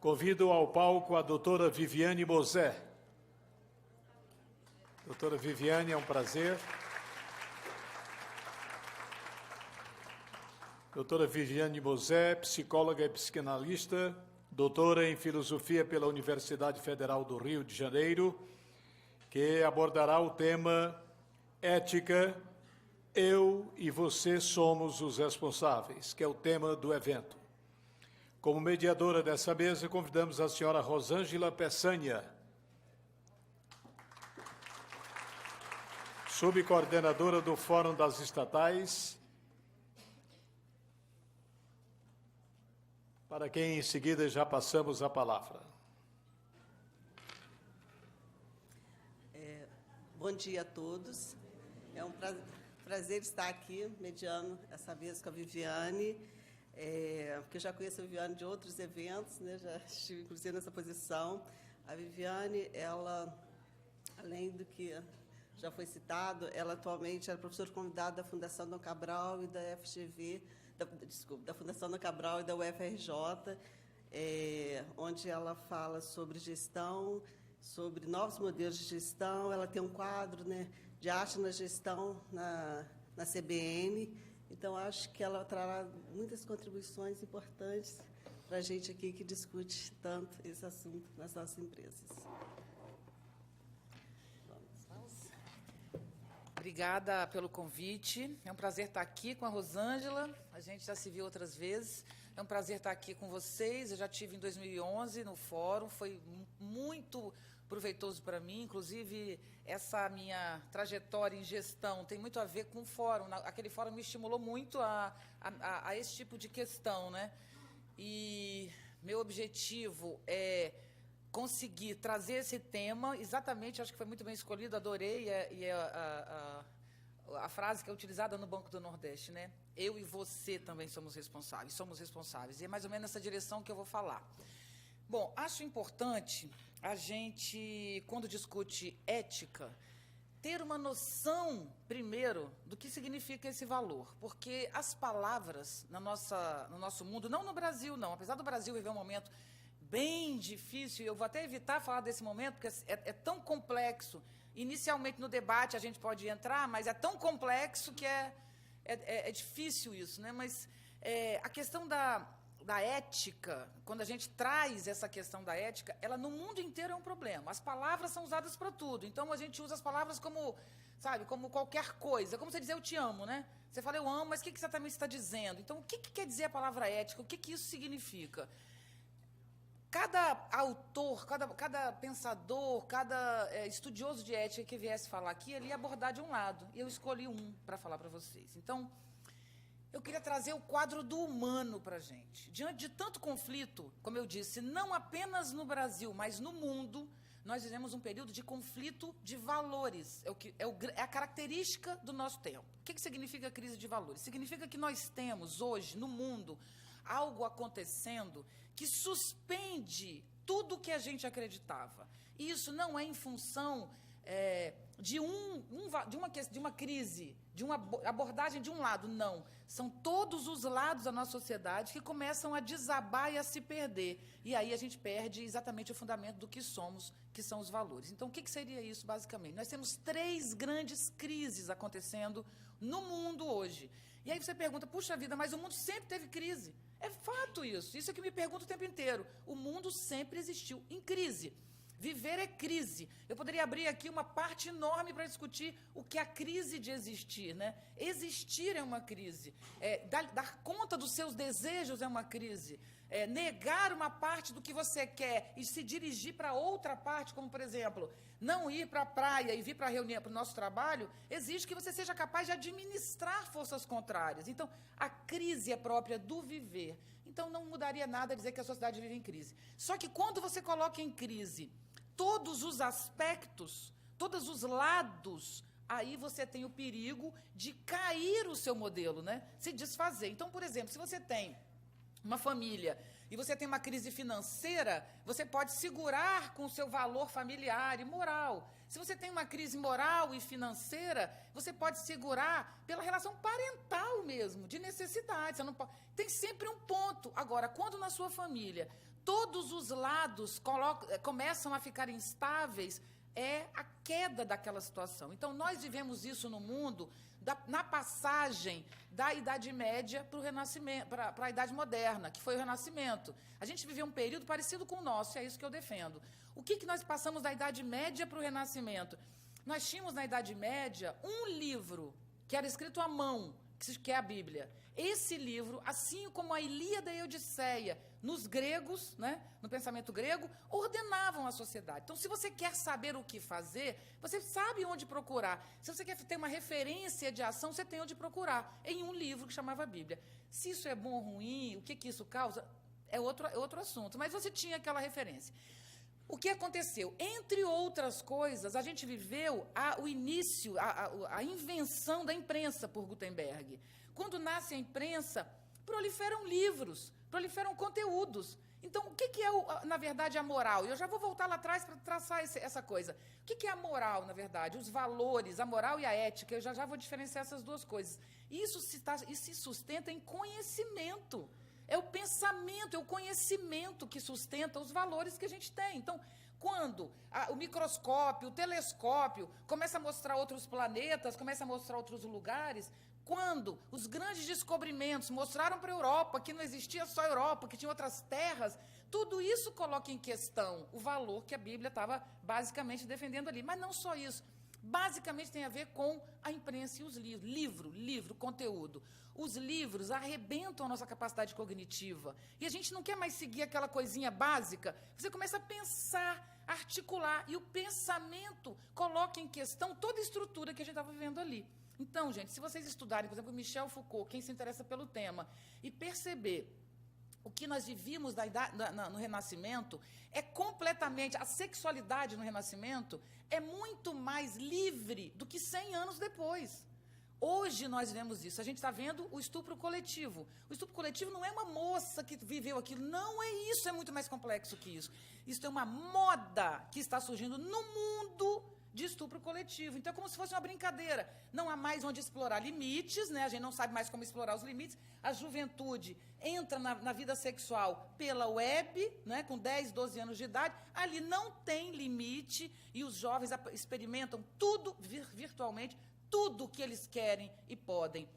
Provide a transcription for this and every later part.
Convido ao palco a doutora Viviane Mosé. Doutora Viviane, é um prazer. Doutora Viviane Mosé, psicóloga e psicanalista, doutora em filosofia pela Universidade Federal do Rio de Janeiro, que abordará o tema Ética, eu e você somos os responsáveis, que é o tema do evento. Como mediadora dessa mesa, convidamos a senhora Rosângela Peçanha, subcoordenadora do Fórum das Estatais, para quem em seguida já passamos a palavra. Bom dia a todos. É um prazer estar aqui mediando essa mesa com a Viviane, porque eu já conheço a Viviane de outros eventos, né? Já estive, inclusive, nessa posição. A Viviane, ela, além do que já foi citado, ela atualmente é professora convidada da Fundação Dom Cabral e da FGV, da Fundação Dom Cabral e da UFRJ, onde ela fala sobre gestão, sobre novos modelos de gestão. Ela tem um quadro, né, de arte na gestão na CBN. Então, acho que ela trará muitas contribuições importantes para a gente aqui que discute tanto esse assunto nas nossas empresas. Obrigada pelo convite. É um prazer estar aqui com a Rosângela. A gente já se viu outras vezes. É um prazer estar aqui com vocês. Eu já estive em 2011 no fórum. Foi muito proveitoso para mim. Inclusive, essa minha trajetória em gestão tem muito a ver com o fórum. Aquele fórum me estimulou muito a esse tipo de questão, né? E meu objetivo é conseguir trazer esse tema, exatamente, acho que foi muito bem escolhido, adorei, a frase que é utilizada no Banco do Nordeste, né? Eu e você também somos responsáveis, e é mais ou menos nessa direção que eu vou falar. Bom, acho importante a gente, quando discute ética, ter uma noção, primeiro, do que significa esse valor, porque as palavras no nosso mundo, não no Brasil, não, apesar do Brasil viver um momento bem difícil, eu vou até evitar falar desse momento, porque é tão complexo. Inicialmente, no debate, a gente pode entrar, mas é tão complexo que é difícil isso, né? Mas a questão da ética, quando a gente traz essa questão da ética, ela no mundo inteiro é um problema. As palavras são usadas para tudo, então a gente usa as palavras como, sabe, como qualquer coisa. Como você dizer eu te amo, né? Você fala eu amo, mas o que exatamente você está dizendo? Então, o que quer dizer a palavra ética? O que isso significa? Cada autor, cada pensador, cada estudioso de ética que viesse falar aqui, ele ia abordar de um lado. E eu escolhi um para falar para vocês. Então, eu queria trazer o quadro do humano para a gente. Diante de tanto conflito, como eu disse, não apenas no Brasil, mas no mundo, nós vivemos um período de conflito de valores. É a característica do nosso tempo. O que significa crise de valores? Significa que nós temos hoje, no mundo, algo acontecendo que suspende tudo o que a gente acreditava. E isso não é em função de uma crise, de uma abordagem de um lado, não. São todos os lados da nossa sociedade que começam a desabar e a se perder. E aí a gente perde exatamente o fundamento do que somos, que são os valores. Então, o que seria isso, basicamente? Nós temos 3 grandes crises acontecendo no mundo hoje. E aí você pergunta, puxa vida, mas o mundo sempre teve crise. É fato isso. Isso é que me pergunto o tempo inteiro. O mundo sempre existiu em crise. Viver é crise. Eu poderia abrir aqui uma parte enorme para discutir o que é a crise de existir, né? Existir é uma crise. Dar conta dos seus desejos é uma crise. Negar uma parte do que você quer e se dirigir para outra parte, como, por exemplo, não ir para a praia e vir para a reunião, para o nosso trabalho, exige que você seja capaz de administrar forças contrárias. Então, a crise é própria do viver. Então, não mudaria nada dizer que a sociedade vive em crise. Só que quando você coloca em crise todos os aspectos, todos os lados, aí você tem o perigo de cair o seu modelo, né? Se desfazer. Então, por exemplo, se você tem uma família e você tem uma crise financeira, você pode segurar com o seu valor familiar e moral. Se você tem uma crise moral e financeira, você pode segurar pela relação parental mesmo, de necessidade. Você não pode... Tem sempre um ponto. Agora, quando na sua família todos os lados começam a ficar instáveis, é a queda daquela situação. Então, nós vivemos isso no mundo na passagem da Idade Média para o Renascimento, para a Idade Moderna, que foi o Renascimento. A gente viveu um período parecido com o nosso, é isso que eu defendo. O que nós passamos da Idade Média para o Renascimento? Nós tínhamos, na Idade Média, um livro que era escrito à mão, que é a Bíblia. Esse livro, assim como a Ilíada e a Odisseia, nos gregos, né, no pensamento grego, ordenavam a sociedade. Então, se você quer saber o que fazer, você sabe onde procurar. Se você quer ter uma referência de ação, você tem onde procurar, em um livro que chamava Bíblia. Se isso é bom ou ruim, o que isso causa, é outro assunto. Mas você tinha aquela referência. O que aconteceu? Entre outras coisas, a gente viveu o início, a invenção da imprensa por Gutenberg. Quando nasce a imprensa, proliferam livros, proliferam conteúdos. Então, o que é, na verdade, a moral? Eu já vou voltar lá atrás para traçar essa coisa. O que é a moral, na verdade? Os valores, a moral e a ética. Eu já vou diferenciar essas duas coisas. Isso se sustenta em conhecimento. É o pensamento, é o conhecimento que sustenta os valores que a gente tem. Então, quando o microscópio, o telescópio começa a mostrar outros planetas, começa a mostrar outros lugares, quando os grandes descobrimentos mostraram para a Europa que não existia só a Europa, que tinha outras terras, tudo isso coloca em questão o valor que a Bíblia estava basicamente defendendo ali. Mas não só isso. Basicamente tem a ver com a imprensa e os livros. Livro, conteúdo. Os livros arrebentam a nossa capacidade cognitiva. E a gente não quer mais seguir aquela coisinha básica. Você começa a pensar, a articular. E o pensamento coloca em questão toda a estrutura que a gente estava vivendo ali. Então, gente, se vocês estudarem, por exemplo, Michel Foucault, quem se interessa pelo tema, e perceber o que nós vivíamos no Renascimento, é completamente, a sexualidade no Renascimento é muito mais livre do que 100 anos depois. Hoje nós vemos isso, a gente está vendo o estupro coletivo. O estupro coletivo não é uma moça que viveu aquilo, não é isso, é muito mais complexo que isso. Isso é uma moda que está surgindo no mundo de estupro coletivo. Então é como se fosse uma brincadeira. Não há mais onde explorar limites, né? A gente não sabe mais como explorar os limites. A juventude entra na vida sexual pela web, né? Com 10, 12 anos de idade. Ali não tem limite e os jovens experimentam tudo virtualmente, tudo que eles querem e podem.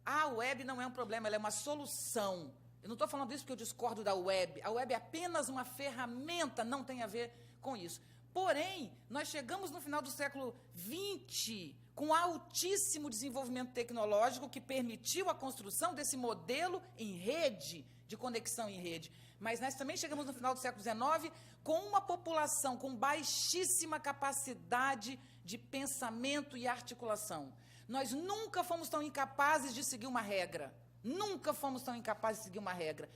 A web não é um problema, ela é uma solução. Eu não estou falando isso porque eu discordo da web. A web é apenas uma ferramenta, não tem a ver com isso. Porém, nós chegamos no final do século XX com altíssimo desenvolvimento tecnológico que permitiu a construção desse modelo em rede, de conexão em rede. Mas nós também chegamos no final do século XIX com uma população com baixíssima capacidade de pensamento e articulação. Nós nunca fomos tão incapazes de seguir uma regra. Nunca fomos tão incapazes de seguir uma regra.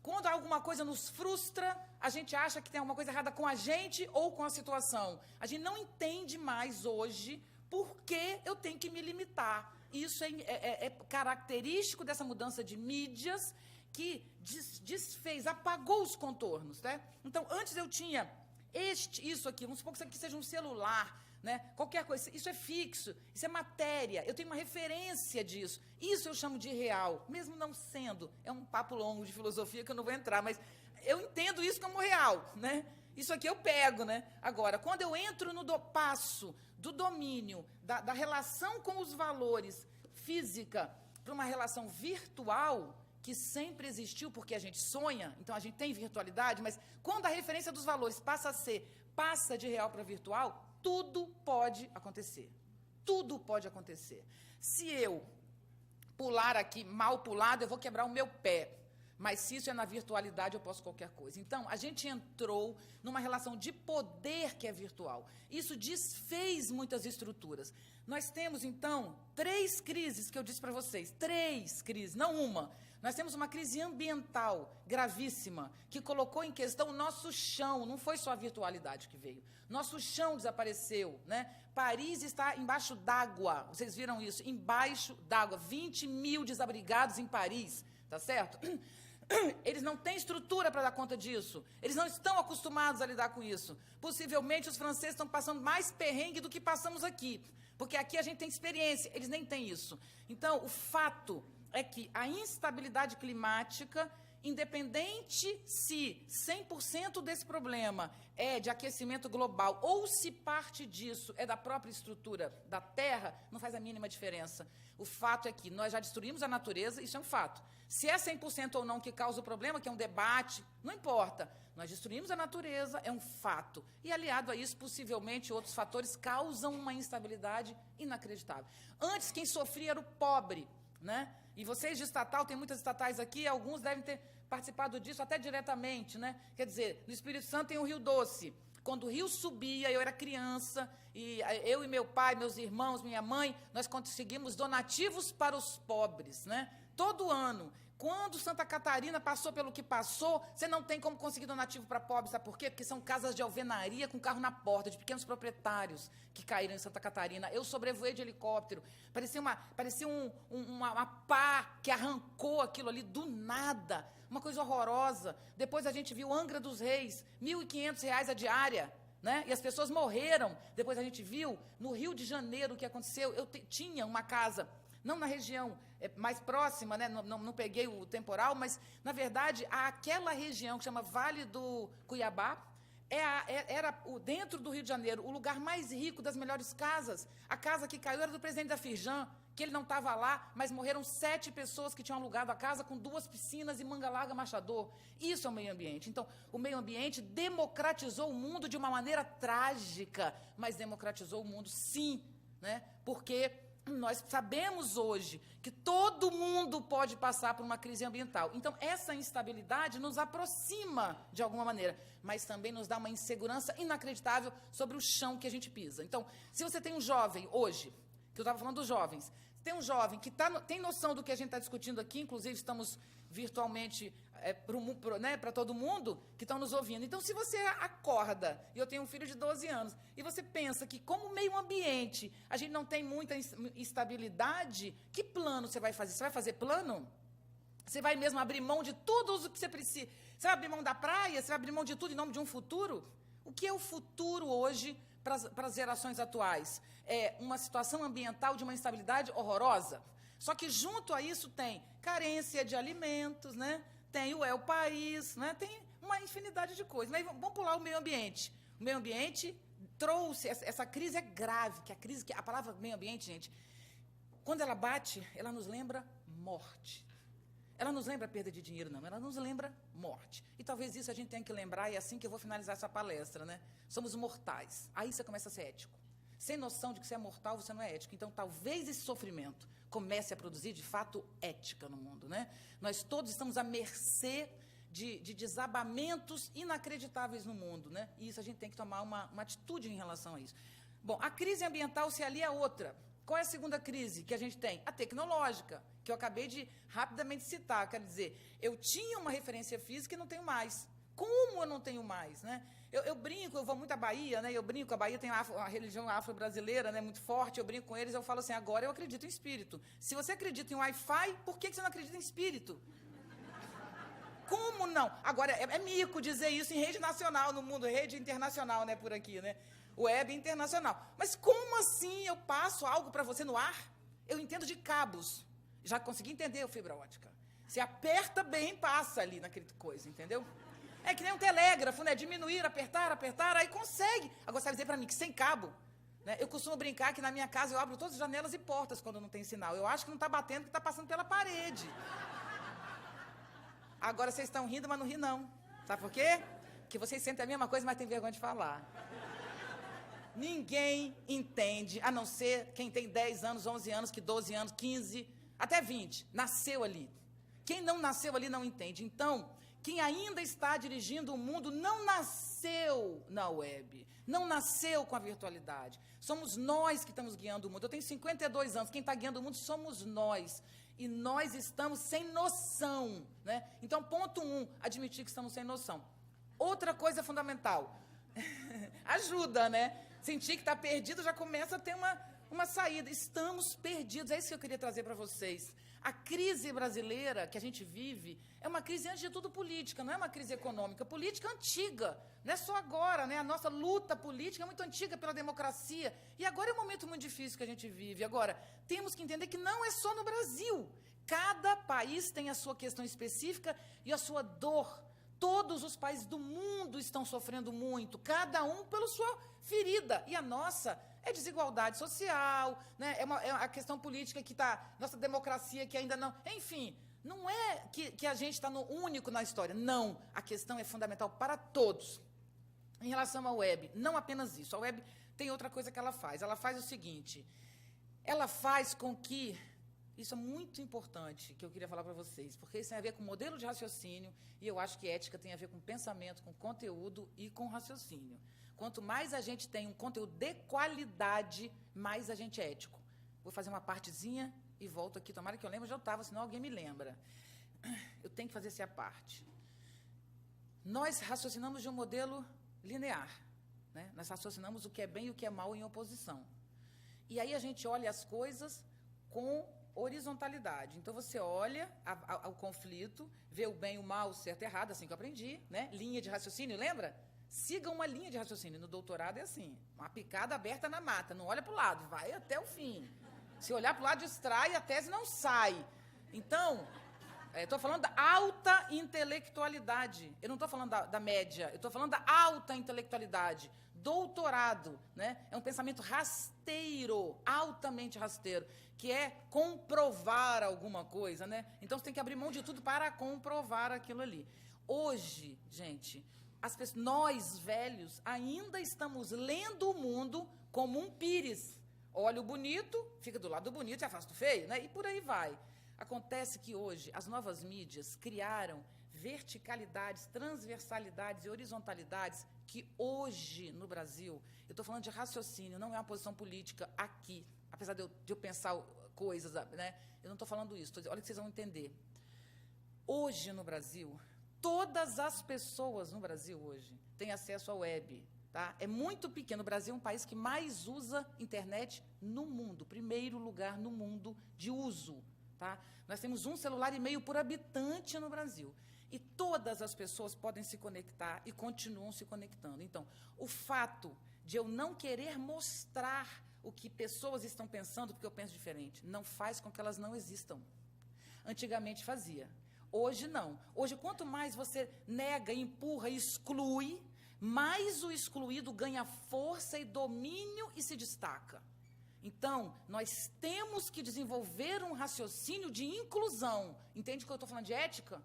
Quando alguma coisa nos frustra, a gente acha que tem alguma coisa errada com a gente ou com a situação. A gente não entende mais hoje por que eu tenho que me limitar. Isso é característico dessa mudança de mídias que desfez, apagou os contornos, né? Então, antes eu tinha isso aqui, vamos supor que isso aqui seja um celular, né? Qualquer coisa, isso é fixo, isso é matéria, eu tenho uma referência disso. Isso eu chamo de real, mesmo não sendo. É um papo longo de filosofia que eu não vou entrar, mas eu entendo isso como real, né? Isso aqui eu pego, né? Agora, quando eu entro no passo do domínio, da relação com os valores física para uma relação virtual, que sempre existiu porque a gente sonha, então a gente tem virtualidade, mas quando a referência dos valores passa de real para virtual, tudo pode acontecer. Tudo pode acontecer. Se eu pular aqui mal pulado, eu vou quebrar o meu pé. Mas se isso é na virtualidade, eu posso qualquer coisa. Então, a gente entrou numa relação de poder que é virtual. Isso desfez muitas estruturas. Nós temos, então, 3 crises que eu disse para vocês. 3 crises, não uma. Nós temos uma crise ambiental gravíssima, que colocou em questão o nosso chão. Não foi só a virtualidade que veio. Nosso chão desapareceu, né? Paris está embaixo d'água. Vocês viram isso? Embaixo d'água. 20 mil desabrigados em Paris, tá certo? Eles não têm estrutura para dar conta disso. Eles não estão acostumados a lidar com isso. Possivelmente os franceses estão passando mais perrengue do que passamos aqui. Porque aqui a gente tem experiência, eles nem têm isso. Então, o fato é que a instabilidade climática independente se 100% desse problema é de aquecimento global ou se parte disso é da própria estrutura da Terra, não faz a mínima diferença. O fato é que nós já destruímos a natureza, isso é um fato. Se é 100% ou não que causa o problema, que é um debate, não importa. Nós destruímos a natureza, é um fato. E, aliado a isso, possivelmente, outros fatores causam uma instabilidade inacreditável. Antes, quem sofria era o pobre, né? E vocês de estatal, tem muitas estatais aqui, alguns devem ter participado disso até diretamente, né? Quer dizer, no Espírito Santo tem o Rio Doce. Quando o rio subia, eu era criança, e eu e meu pai, meus irmãos, minha mãe, nós conseguimos donativos para os pobres, né? Todo ano. Quando Santa Catarina passou pelo que passou, você não tem como conseguir donativo para pobres, sabe por quê? Porque são casas de alvenaria com carro na porta, de pequenos proprietários que caíram em Santa Catarina. Eu sobrevoei de helicóptero, parecia uma pá que arrancou aquilo ali do nada, uma coisa horrorosa. Depois a gente viu Angra dos Reis, R$ 1.500 a diária, né? E as pessoas morreram. Depois a gente viu no Rio de Janeiro o que aconteceu. Eu tinha uma casa, não na região mais próxima, né? Não peguei o temporal, mas, na verdade, aquela região que chama Vale do Cuiabá, era dentro do Rio de Janeiro, o lugar mais rico das melhores casas. A casa que caiu era do presidente da Firjan, que ele não estava lá, mas morreram 7 pessoas que tinham alugado a casa com 2 piscinas e manga larga Machador. Isso é o meio ambiente. Então, o meio ambiente democratizou o mundo de uma maneira trágica, mas democratizou o mundo sim, né? Porque nós sabemos hoje que todo mundo pode passar por uma crise ambiental. Então, essa instabilidade nos aproxima de alguma maneira, mas também nos dá uma insegurança inacreditável sobre o chão que a gente pisa. Então, se você tem um jovem hoje, que eu estava falando dos jovens, tem um jovem que tem noção do que a gente está discutindo aqui, inclusive estamos virtualmente para todo mundo que estão nos ouvindo. Então, se você acorda, e eu tenho um filho de 12 anos, e você pensa que como meio ambiente a gente não tem muita estabilidade, que plano você vai fazer? Você vai fazer plano? Você vai mesmo abrir mão de tudo o que você precisa? Você vai abrir mão da praia? Você vai abrir mão de tudo em nome de um futuro? O que é o futuro hoje para as gerações atuais? É uma situação ambiental de uma instabilidade horrorosa. Só que junto a isso tem carência de alimentos, né? Tem o país, né? Tem uma infinidade de coisas. Mas vamos pular o meio ambiente. O meio ambiente trouxe, essa crise é grave, a palavra meio ambiente, gente, quando ela bate, ela nos lembra morte. Ela não nos lembra perda de dinheiro, não. Ela nos lembra morte. E talvez isso a gente tenha que lembrar, e é assim que eu vou finalizar essa palestra, né? Somos mortais. Aí você começa a ser ético. Sem noção de que você é mortal, você não é ético. Então, talvez esse sofrimento comece a produzir, de fato, ética no mundo, né? Nós todos estamos à mercê de desabamentos inacreditáveis no mundo, né? E isso a gente tem que tomar uma atitude em relação a isso. Bom, a crise ambiental se alia a outra. Qual é a segunda crise que a gente tem? A tecnológica, que eu acabei de rapidamente citar. Quer dizer, eu tinha uma referência física e não tenho mais. Como eu não tenho mais, né? Eu brinco, eu vou muito à Bahia, né? Eu brinco, a Bahia tem a religião afro-brasileira, né? Muito forte, eu brinco com eles, eu falo assim, agora eu acredito em espírito. Se você acredita em Wi-Fi, por que você não acredita em espírito? Como não? Agora, é mico dizer isso em rede nacional no mundo, rede internacional, né? Por aqui, né? Web internacional. Mas como assim eu passo algo para você no ar? Eu entendo de cabos. Já consegui entender o fibra ótica. Você aperta bem, passa ali naquele coisa, entendeu? É que nem um telégrafo, né? Diminuir, apertar, aí consegue. Agora, você vai dizer para mim que sem cabo, né? Eu costumo brincar que na minha casa eu abro todas as janelas e portas quando não tem sinal. Eu acho que não está batendo, que está passando pela parede. Agora, vocês estão rindo, mas não ri não. Sabe por quê? Porque vocês sentem a mesma coisa, mas tem vergonha de falar. Ninguém entende, a não ser quem tem 10 anos, 11 anos, que 12 anos, 15, até 20. Nasceu ali. Quem não nasceu ali não entende. Então, quem ainda está dirigindo o mundo não nasceu na web, não nasceu com a virtualidade. Somos nós que estamos guiando o mundo. Eu tenho 52 anos, quem está guiando o mundo somos nós. E nós estamos sem noção, né? Então, ponto 1, admitir que estamos sem noção. Outra coisa fundamental, ajuda, né? Sentir que está perdido já começa a ter uma saída. Estamos perdidos, é isso que eu queria trazer para vocês. A crise brasileira que a gente vive é uma crise, antes de tudo, política, não é uma crise econômica. Política antiga, não é só agora, né? A nossa luta política é muito antiga pela democracia. E agora é um momento muito difícil que a gente vive. Agora, temos que entender que não é só no Brasil. Cada país tem a sua questão específica e a sua dor. Todos os países do mundo estão sofrendo muito, cada um pela sua ferida. E a nossa é desigualdade social, né? É a questão política que está, nossa democracia que ainda não... Enfim, não é que a gente está no único na história. Não, a questão é fundamental para todos. Em relação à web, não apenas isso. A web tem outra coisa que ela faz. Ela faz o seguinte, ela faz com que... Isso é muito importante, que eu queria falar para vocês, porque isso tem a ver com modelo de raciocínio, e eu acho que ética tem a ver com pensamento, com conteúdo e com raciocínio. Quanto mais a gente tem um conteúdo de qualidade, mais a gente é ético. Vou fazer uma partezinha e volto aqui. Tomara que eu lembre, já estava, senão alguém me lembra. Eu tenho que fazer essa parte. Nós raciocinamos de um modelo linear, né? Nós raciocinamos o que é bem e o que é mal em oposição. E aí a gente olha as coisas com horizontalidade. Então, você olha ao conflito, vê o bem, o mal, o certo e errado, assim que eu aprendi, né? Linha de raciocínio, lembra? Siga uma linha de raciocínio. No doutorado é assim, uma picada aberta na mata, não olha para o lado, vai até o fim. Se olhar para o lado, distrai, a tese não sai. Então, estou falando da alta intelectualidade. Eu não estou falando da média, eu estou falando da alta intelectualidade. Doutorado, né? É um pensamento rasteiro, altamente rasteiro, que é comprovar alguma coisa, né? Então, você tem que abrir mão de tudo para comprovar aquilo ali. Hoje, gente, nós, velhos, ainda estamos lendo o mundo como um pires. Olha o bonito, fica do lado do bonito e afasta o feio, né? E por aí vai. Acontece que hoje as novas mídias criaram verticalidades, transversalidades e horizontalidades que hoje, no Brasil, eu estou falando de raciocínio, não é uma posição política aqui, apesar de eu pensar coisas, né? Eu não estou falando isso, olha que vocês vão entender. Hoje, no Brasil, todas as pessoas no Brasil hoje têm acesso à web, tá? É muito pequeno. O Brasil é um país que mais usa internet no mundo, primeiro lugar no mundo de uso, tá? Nós temos 1,5 celular por habitante no Brasil. E todas as pessoas podem se conectar e continuam se conectando. Então, o fato de eu não querer mostrar o que pessoas estão pensando, porque eu penso diferente, não faz com que elas não existam. Antigamente fazia. Hoje não. Hoje, quanto mais você nega, empurra, exclui, mais o excluído ganha força e domínio e se destaca. Então, nós temos que desenvolver um raciocínio de inclusão. Entende que eu estou falando de ética?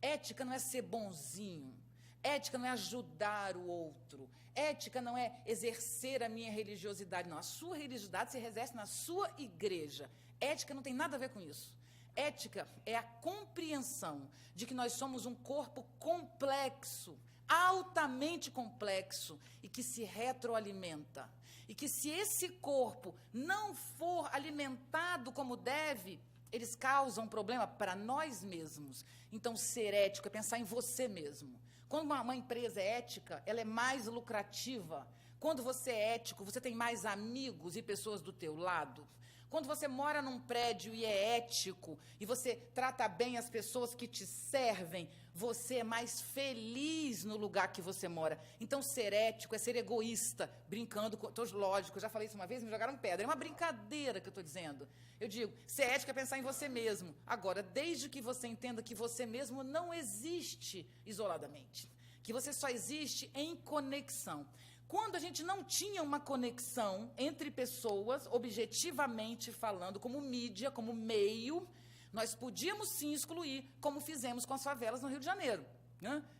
Ética não é ser bonzinho. Ética não é ajudar o outro. Ética não é exercer a minha religiosidade. Não, a sua religiosidade se exerce na sua igreja. Ética não tem nada a ver com isso. Ética é a compreensão de que nós somos um corpo complexo, altamente complexo, e que se retroalimenta. E que se esse corpo não for alimentado como deve, eles causam problema para nós mesmos. Então, ser ético é pensar em você mesmo. Quando uma empresa é ética, ela é mais lucrativa. Quando você é ético, você tem mais amigos e pessoas do teu lado. Quando você mora num prédio e é ético, e você trata bem as pessoas que te servem, você é mais feliz no lugar que você mora. Então, ser ético é ser egoísta, brincando com... Lógico, eu já falei isso uma vez, me jogaram pedra. É uma brincadeira que eu estou dizendo. Eu digo, ser ético é pensar em você mesmo. Agora, desde que você entenda que você mesmo não existe isoladamente, que você só existe em conexão. Quando a gente não tinha uma conexão entre pessoas, objetivamente falando, como mídia, como meio, nós podíamos sim excluir, como fizemos com as favelas no Rio de Janeiro.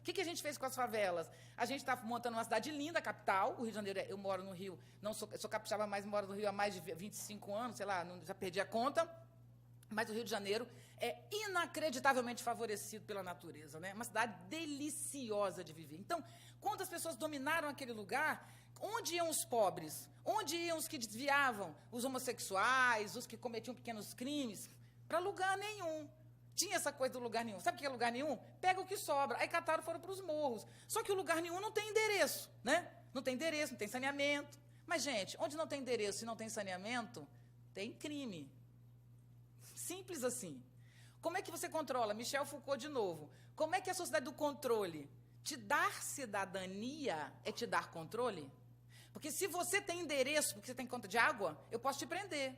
O que a gente fez com as favelas? A gente está montando uma cidade linda, a capital. O Rio de Janeiro, eu moro no Rio, eu sou capixaba, mas moro no Rio há mais de 25 anos, sei lá, já perdi a conta. Mas o Rio de Janeiro é inacreditavelmente favorecido pela natureza, né? Uma cidade deliciosa de viver. Então, quando as pessoas dominaram aquele lugar, onde iam os pobres? Onde iam os que desviavam? Os homossexuais, os que cometiam pequenos crimes? Para lugar nenhum. Tinha essa coisa do lugar nenhum. Sabe o que é lugar nenhum? Pega o que sobra. Aí cataram, foram para os morros. Só que o lugar nenhum não tem endereço, né? Não tem endereço, não tem saneamento. Mas, gente, onde não tem endereço e não tem saneamento, tem crime. Simples assim. Como é que você controla? Michel Foucault de novo. Como é que é a sociedade do controle? Te dar cidadania é te dar controle? Porque se você tem endereço, porque você tem conta de água, eu posso te prender.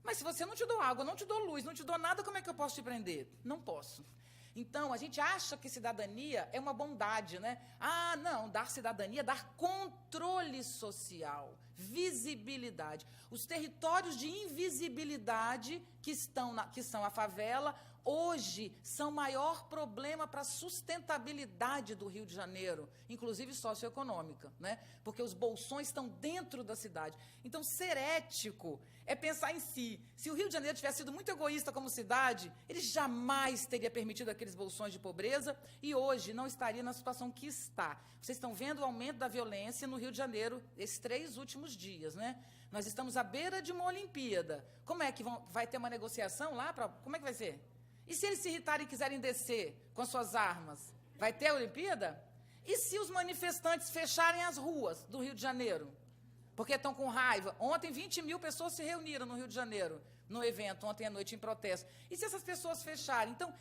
Mas se você não te dou água, não te dou luz, não te dou nada, como é que eu posso te prender? Não posso. Então, a gente acha que cidadania é uma bondade, né? Ah, não, dar cidadania, dar controle social, visibilidade. Os territórios de invisibilidade que são a favela, hoje são o maior problema para a sustentabilidade do Rio de Janeiro, inclusive socioeconômica, né? Porque os bolsões estão dentro da cidade. Então, ser ético é pensar em si. Se o Rio de Janeiro tivesse sido muito egoísta como cidade, ele jamais teria permitido aqueles bolsões de pobreza e hoje não estaria na situação que está. Vocês estão vendo o aumento da violência no Rio de Janeiro esses 3 últimos dias, né? Nós estamos à beira de uma Olimpíada. Como é que vai ter uma negociação lá? Como é que vai ser? E se eles se irritarem e quiserem descer com suas armas? Vai ter a Olimpíada? E se os manifestantes fecharem as ruas do Rio de Janeiro? Porque estão com raiva. Ontem, 20 mil pessoas se reuniram no Rio de Janeiro, no evento, ontem à noite, em protesto. E se essas pessoas fecharem? Então,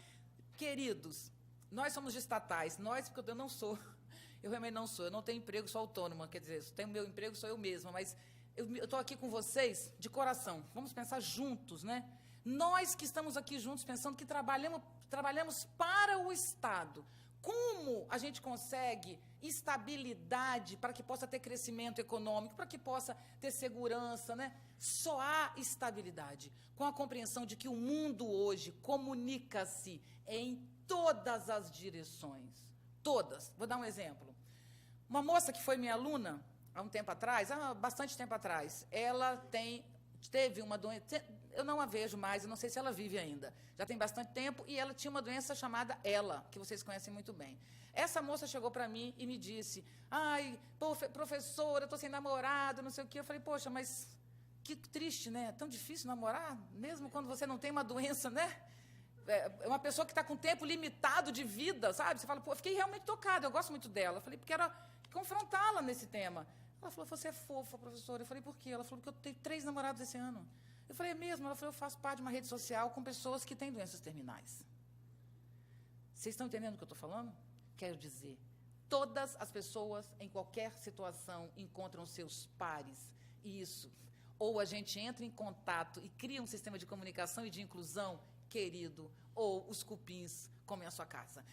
queridos, nós somos de estatais. Nós, porque eu não sou. Eu realmente não sou. Eu não tenho emprego, sou autônoma. Quer dizer, tenho meu emprego, sou eu mesma. Mas eu estou aqui com vocês de coração. Vamos pensar juntos, né? Nós que estamos aqui juntos pensando que trabalhamos para o Estado. Como a gente consegue estabilidade para que possa ter crescimento econômico, para que possa ter segurança, né? Só há estabilidade com a compreensão de que o mundo hoje comunica-se em todas as direções. Todas. Vou dar um exemplo. Uma moça que foi minha aluna há um tempo atrás, há bastante tempo atrás, ela teve uma doença, eu não a vejo mais, eu não sei se ela vive ainda, já tem bastante tempo, e ela tinha uma doença chamada ELA, que vocês conhecem muito bem. Essa moça chegou para mim e me disse, ai, professora, eu estou sem namorado, não sei o quê. Eu falei, poxa, mas que triste, né? É tão difícil namorar, mesmo quando você não tem uma doença, né? É uma pessoa que está com tempo limitado de vida, sabe? Você fala, pô, eu fiquei realmente tocada, eu gosto muito dela. Eu falei, porque era confrontá-la nesse tema. Ela falou, você é fofa, professora. Eu falei, por quê? Ela falou, porque eu tenho 3 namorados esse ano. Eu falei, é mesmo? Ela falou, eu faço parte de uma rede social com pessoas que têm doenças terminais. Vocês estão entendendo o que eu estou falando? Quero dizer, todas as pessoas, em qualquer situação, encontram seus pares. E isso, ou a gente entra em contato e cria um sistema de comunicação e de inclusão, querido, ou os cupins comem a sua casa.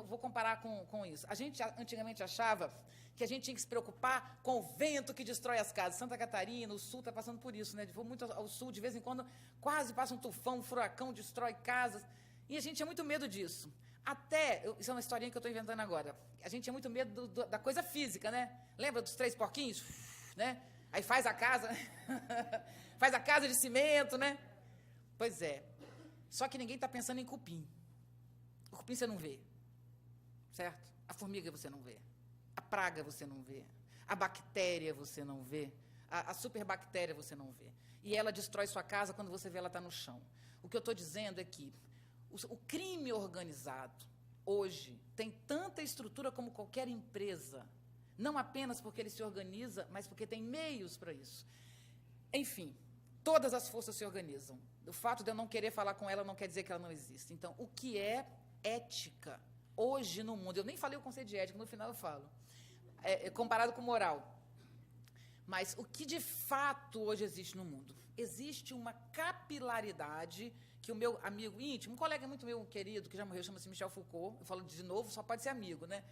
Vou comparar com isso. A gente antigamente achava que a gente tinha que se preocupar com o vento que destrói as casas. Santa Catarina, o sul está passando por isso, né? Vou muito ao sul, de vez em quando quase passa um tufão, um furacão, destrói casas. E a gente tinha muito medo disso. Isso é uma historinha que eu estou inventando agora. A gente tinha muito medo da coisa física, né? Lembra dos 3 porquinhos? Né? Aí faz a casa, faz a casa de cimento, né? Pois é. Só que ninguém está pensando em cupim. O cupim você não vê, certo? A formiga você não vê. A praga você não vê. A bactéria você não vê. A superbactéria você não vê. E ela destrói sua casa quando você vê ela está no chão. O que eu estou dizendo é que o crime organizado, hoje, tem tanta estrutura como qualquer empresa. Não apenas porque ele se organiza, mas porque tem meios para isso. Enfim, todas as forças se organizam. O fato de eu não querer falar com ela não quer dizer que ela não existe. Então, o que é ética hoje no mundo? Eu nem falei o conceito de ética, no final eu falo. Comparado com moral. Mas o que de fato hoje existe no mundo? Existe uma capilaridade que o meu amigo íntimo, um colega muito meu querido, que já morreu, chama-se Michel Foucault, eu falo de novo, só pode ser amigo, né?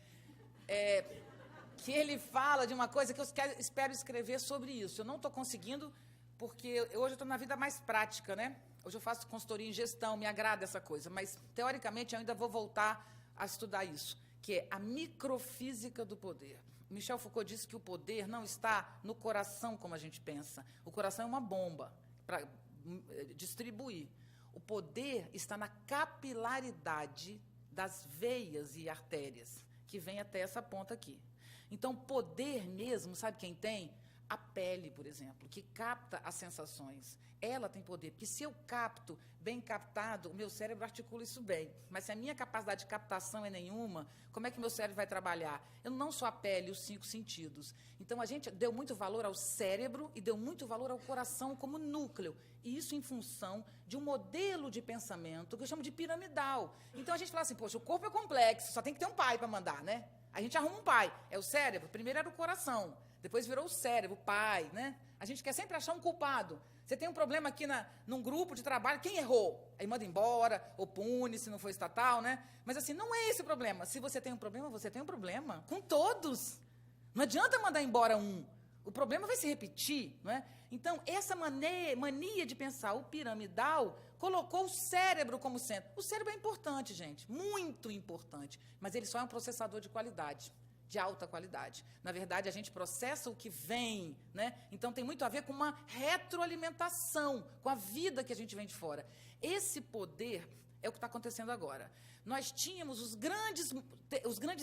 Que ele fala de uma coisa que eu espero escrever sobre isso. Eu não estou conseguindo, porque hoje eu estou na vida mais prática, né? Hoje eu faço consultoria em gestão, me agrada essa coisa, mas, teoricamente, eu ainda vou voltar a estudar isso, que é a microfísica do poder. Michel Foucault disse que o poder não está no coração como a gente pensa. O coração é uma bomba para distribuir. O poder está na capilaridade das veias e artérias, que vem até essa ponta aqui. Então, poder mesmo, sabe quem tem? A pele, por exemplo, que capta as sensações. Ela tem poder, porque se eu capto bem captado, o meu cérebro articula isso bem. Mas se a minha capacidade de captação é nenhuma, como é que meu cérebro vai trabalhar? Eu não sou a pele, os 5 sentidos. Então, a gente deu muito valor ao cérebro e deu muito valor ao coração como núcleo. E isso em função de um modelo de pensamento que eu chamo de piramidal. Então, a gente fala assim, poxa, o corpo é complexo, só tem que ter um pai para mandar, né? A gente arruma um pai. É o cérebro? Primeiro era o coração. Depois virou o cérebro, o pai, né? A gente quer sempre achar um culpado. Você tem um problema aqui num grupo de trabalho, quem errou? Aí manda embora, ou pune, se não for estatal, né? Mas assim, não é esse o problema. Se você tem um problema, você tem um problema com todos. Não adianta mandar embora um. O problema vai se repetir, não é? Então, essa mania de pensar o piramidal colocou o cérebro como centro. O cérebro é importante, gente, muito importante, mas ele só é um processador de qualidade, de alta qualidade. Na verdade, a gente processa o que vem, né? Então, tem muito a ver com uma retroalimentação, com a vida que a gente vem de fora. Esse poder é o que está acontecendo agora. Nós tínhamos os grandes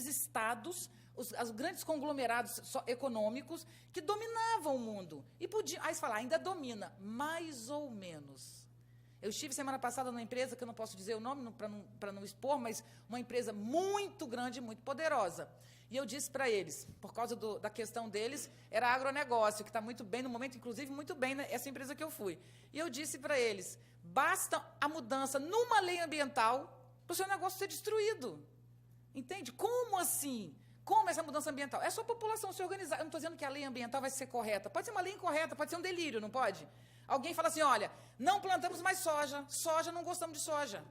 estados, os grandes conglomerados econômicos que dominavam o mundo. E podiam, aí você fala, ainda domina, mais ou menos. Eu estive semana passada numa empresa, que eu não posso dizer o nome para não expor, mas uma empresa muito grande, muito poderosa. E eu disse para eles, por causa da questão deles, era agronegócio, que está muito bem, no momento, inclusive, muito bem, né, essa empresa que eu fui. E eu disse para eles, basta a mudança numa lei ambiental para o seu negócio ser destruído. Entende? Como assim? Como essa mudança ambiental? É só a população se organizar. Eu não estou dizendo que a lei ambiental vai ser correta. Pode ser uma lei incorreta, pode ser um delírio, não pode? Alguém fala assim, olha, não plantamos mais soja. Soja, não gostamos de soja.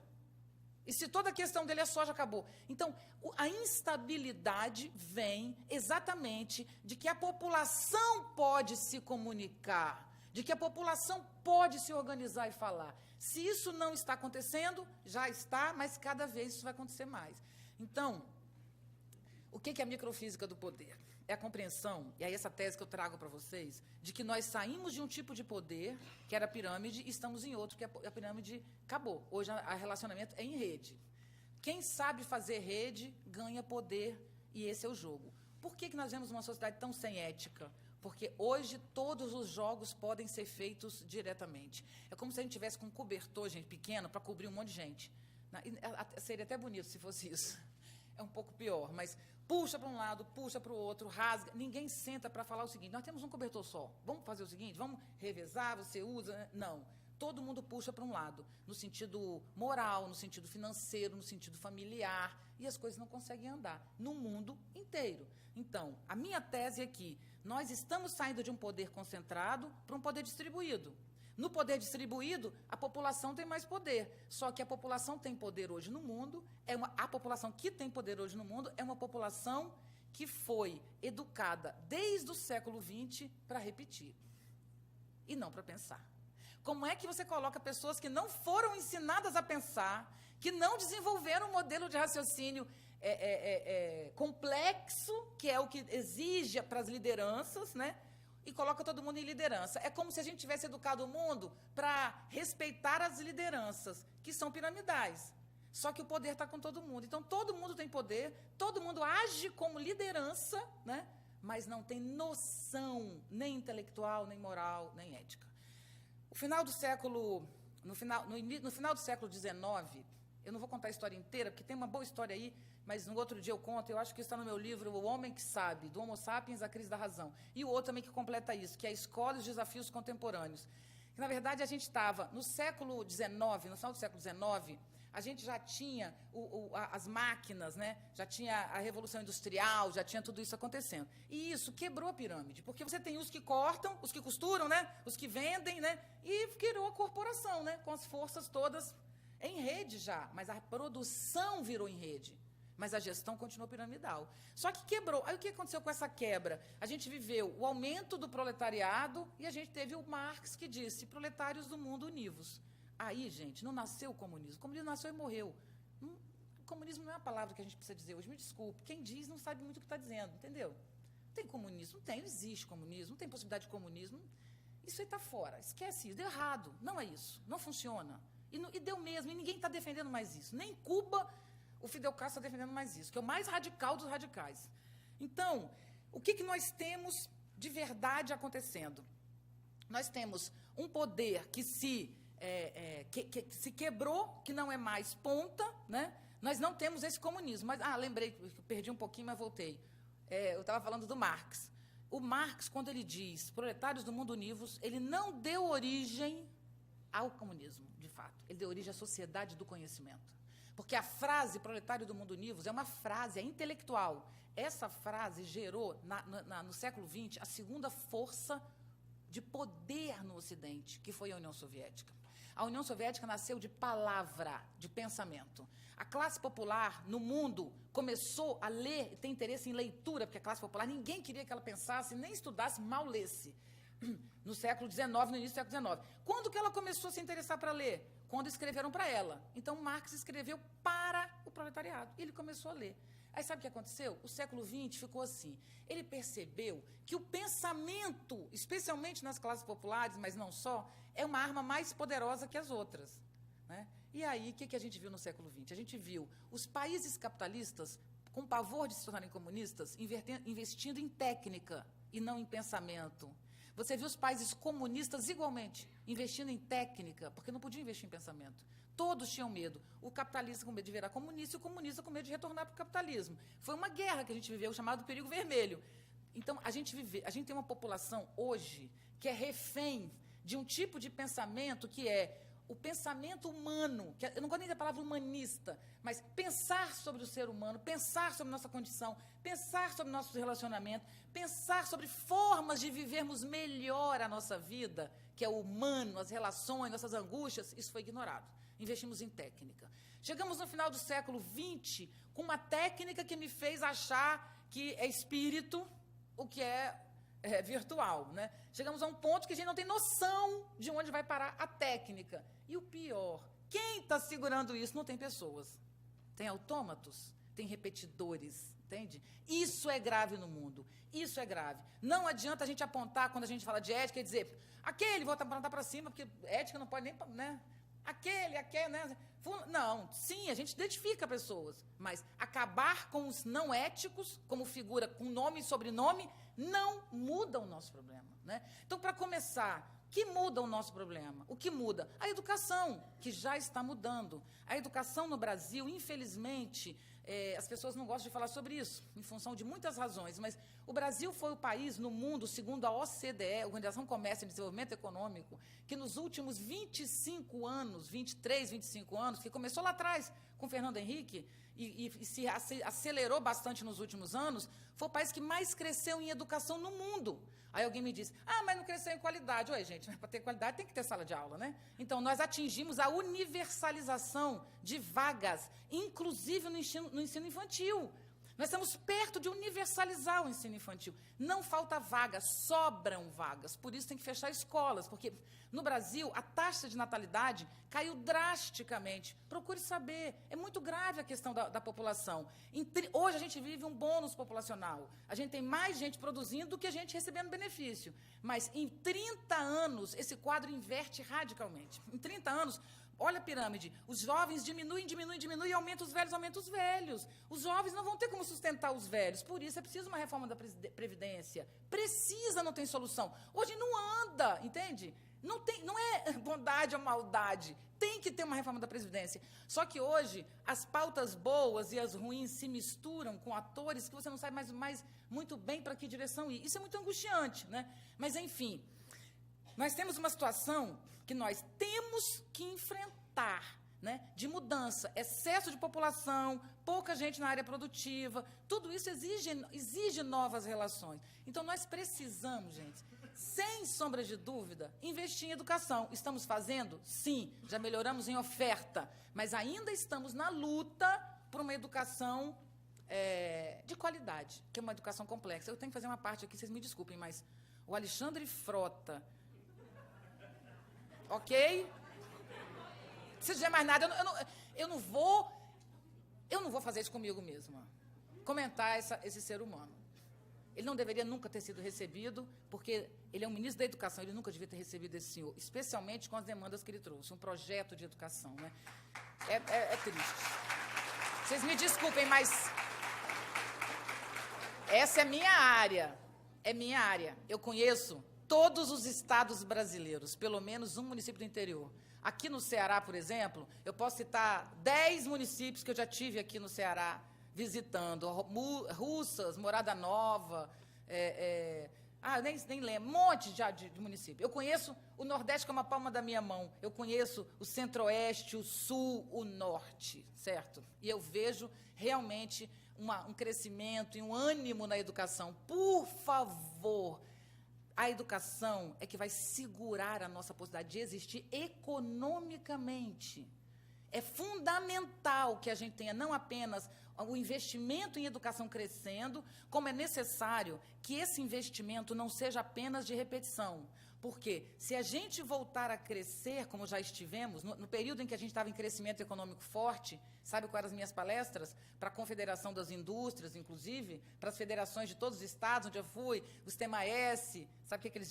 E se toda a questão dele é soja, acabou. Então, a instabilidade vem exatamente de que a população pode se comunicar, de que a população pode se organizar e falar. Se isso não está acontecendo, já está, mas cada vez isso vai acontecer mais. Então, o que é a microfísica do poder? É a compreensão, e aí essa tese que eu trago para vocês, de que nós saímos de um tipo de poder, que era a pirâmide, e estamos em outro, que a pirâmide acabou. Hoje, o relacionamento é em rede. Quem sabe fazer rede, ganha poder, e esse é o jogo. Por que nós vemos uma sociedade tão sem ética? Porque hoje todos os jogos podem ser feitos diretamente. É como se a gente tivesse com um cobertor, gente, pequeno, para cobrir um monte de gente. Seria até bonito se fosse isso. É um pouco pior, mas puxa para um lado, puxa para o outro, rasga. Ninguém senta para falar o seguinte, nós temos um cobertor só, vamos fazer o seguinte, vamos revezar, você usa... Não, todo mundo puxa para um lado, no sentido moral, no sentido financeiro, no sentido familiar, e as coisas não conseguem andar no mundo inteiro. Então, a minha tese é que nós estamos saindo de um poder concentrado para um poder distribuído. No poder distribuído, a população tem mais poder. Só que a população tem poder hoje no mundo, a população que tem poder hoje no mundo é uma população que foi educada desde o século XX para repetir e não para pensar. Como é que você coloca pessoas que não foram ensinadas a pensar, que não desenvolveram um modelo de raciocínio complexo, que é o que exige para as lideranças, né? E coloca todo mundo em liderança. É como se a gente tivesse educado o mundo para respeitar as lideranças, que são piramidais. Só que o poder está com todo mundo. Então, todo mundo tem poder, todo mundo age como liderança, né? Mas não tem noção nem intelectual, nem moral, nem ética. No final do século XIX, eu não vou contar a história inteira, porque tem uma boa história aí, mas no outro dia eu conto, eu acho que está no meu livro, O Homem que Sabe, do Homo Sapiens, a Crise da Razão. E o outro também que completa isso, que é a Escola e os Desafios Contemporâneos. Que, na verdade, a gente estava no século XIX, no final do século XIX, a gente já tinha as máquinas, né? Já tinha a Revolução Industrial, já tinha tudo isso acontecendo. E isso quebrou a pirâmide, porque você tem os que cortam, os que costuram, né? Os que vendem, né? E criou a corporação, né? Com as forças todas em rede já, mas a produção virou em rede. Mas a gestão continuou piramidal. Só que quebrou. Aí o que aconteceu com essa quebra? A gente viveu o aumento do proletariado e a gente teve o Marx que disse, proletários do mundo univos. Aí, gente, não nasceu o comunismo. O comunismo nasceu e morreu. O comunismo não é a palavra que a gente precisa dizer hoje. Me desculpe. Quem diz não sabe muito o que está dizendo, entendeu? Não tem comunismo, não existe comunismo, não tem possibilidade de comunismo. Isso aí está fora. Esquece isso. Deu errado. Não é isso. Não funciona. E deu mesmo. E ninguém está defendendo mais isso. Nem Cuba... O Fidel Castro está defendendo mais isso, que é o mais radical dos radicais. Então, o que nós temos de verdade acontecendo? Nós temos um poder que se quebrou, que não é mais ponta, né? Nós não temos esse comunismo. Mas, lembrei, perdi um pouquinho, mas voltei. Eu estava falando do Marx. O Marx, quando ele diz proletários do mundo univos, ele não deu origem ao comunismo, de fato. Ele deu origem à sociedade do conhecimento. Porque a frase proletário do mundo univos é uma frase, é intelectual. Essa frase gerou, no século XX, a segunda força de poder no Ocidente, que foi a União Soviética. A União Soviética nasceu de palavra, de pensamento. A classe popular, no mundo, começou a ler e ter interesse em leitura, porque a classe popular, ninguém queria que ela pensasse, nem estudasse, mal lesse. No século XIX, no início do século XIX. Quando que ela começou a se interessar para ler? Quando escreveram para ela. Então, Marx escreveu para o proletariado. E ele começou a ler. Aí, sabe o que aconteceu? O século XX ficou assim. Ele percebeu que o pensamento, especialmente nas classes populares, mas não só, é uma arma mais poderosa que as outras, né? E aí, o que a gente viu no século XX? A gente viu os países capitalistas, com pavor de se tornarem comunistas, investindo em técnica e não em pensamento. Você viu os países comunistas igualmente, investindo em técnica, porque não podiam investir em pensamento. Todos tinham medo. O capitalista com medo de virar comunista e o comunista com medo de retornar para o capitalismo. Foi uma guerra que a gente viveu, chamado perigo vermelho. Então, a gente tem uma população hoje que é refém de um tipo de pensamento que é o pensamento humano, que eu não gosto nem da palavra humanista, mas pensar sobre o ser humano, pensar sobre nossa condição, pensar sobre nossos relacionamentos, pensar sobre formas de vivermos melhor a nossa vida, que é o humano, as relações, nossas angústias, isso foi ignorado. Investimos em técnica. Chegamos no final do século XX com uma técnica que me fez achar que é espírito, o que é virtual, né? Chegamos a um ponto que a gente não tem noção de onde vai parar a técnica. E o pior, quem está segurando isso não tem pessoas. Tem autômatos, tem repetidores, entende? Isso é grave no mundo, isso é grave. Não adianta a gente apontar, quando a gente fala de ética, e dizer, aquele, vou apontar para cima, porque ética não pode nem, né? Aquele, né? Não, sim, a gente identifica pessoas, mas acabar com os não éticos, como figura com nome e sobrenome, não muda o nosso problema, né? Então, para começar, o que muda o nosso problema? O que muda? A educação, que já está mudando. A educação no Brasil, infelizmente, as pessoas não gostam de falar sobre isso, em função de muitas razões, mas o Brasil foi o país no mundo, segundo a OCDE, Organização Comércio e Desenvolvimento Econômico, que nos últimos 25 anos, 23, 25 anos, que começou lá atrás com Fernando Henrique e se acelerou bastante nos últimos anos, foi o país que mais cresceu em educação no mundo. Aí alguém me diz, mas não cresceu em qualidade. Ué, gente, para ter qualidade tem que ter sala de aula, né? Então, nós atingimos a universalização de vagas, inclusive no ensino infantil. Nós estamos perto de universalizar o ensino infantil. Não falta vagas, sobram vagas. Por isso tem que fechar escolas, porque no Brasil a taxa de natalidade caiu drasticamente. Procure saber, é muito grave a questão da população. Hoje a gente vive um bônus populacional. A gente tem mais gente produzindo do que a gente recebendo benefício. Mas em 30 anos esse quadro inverte radicalmente. Em 30 anos... Olha a pirâmide, os jovens diminuem e aumenta os velhos. Os jovens não vão ter como sustentar os velhos, por isso é preciso uma reforma da Previdência. Não tem solução. Hoje não anda, entende? Não é bondade ou maldade, tem que ter uma reforma da Previdência. Só que hoje as pautas boas e as ruins se misturam com atores que você não sabe mais muito bem para que direção ir. Isso é muito angustiante, né? Mas, enfim... Nós temos uma situação que nós temos que enfrentar, né, de mudança, excesso de população, pouca gente na área produtiva, tudo isso exige novas relações. Então, nós precisamos, gente, sem sombra de dúvida, investir em educação. Estamos fazendo? Sim, já melhoramos em oferta, mas ainda estamos na luta por uma educação de qualidade, que é uma educação complexa. Eu tenho que fazer uma parte aqui, vocês me desculpem, mas o Alexandre Frota... Ok? Não precisa dizer mais nada. Eu não vou fazer isso comigo mesma. Comentar esse ser humano. Ele não deveria nunca ter sido recebido, porque ele é um ministro da educação, ele nunca devia ter recebido esse senhor, especialmente com as demandas que ele trouxe, um projeto de educação, né? É triste. Vocês me desculpem, mas essa é minha área. É minha área. Eu conheço todos os estados brasileiros, pelo menos um município do interior. Aqui no Ceará, por exemplo, eu posso citar 10 municípios que eu já tive aqui no Ceará visitando. Russas, Morada Nova, nem lembro, um monte de município. Eu conheço o Nordeste como a palma da minha mão. Eu conheço o Centro-Oeste, o Sul, o Norte, certo? E eu vejo realmente um crescimento e um ânimo na educação. Por favor, A educação é que vai segurar a nossa possibilidade de existir economicamente. É fundamental que a gente tenha não apenas o investimento em educação crescendo, como é necessário que esse investimento não seja apenas de repetição. Porque se a gente voltar a crescer, como já estivemos, no período em que a gente estava em crescimento econômico forte, sabe quais eram as minhas palestras? Para a Confederação das Indústrias, inclusive, para as federações de todos os estados onde eu fui, o Sistema S, sabe o que eles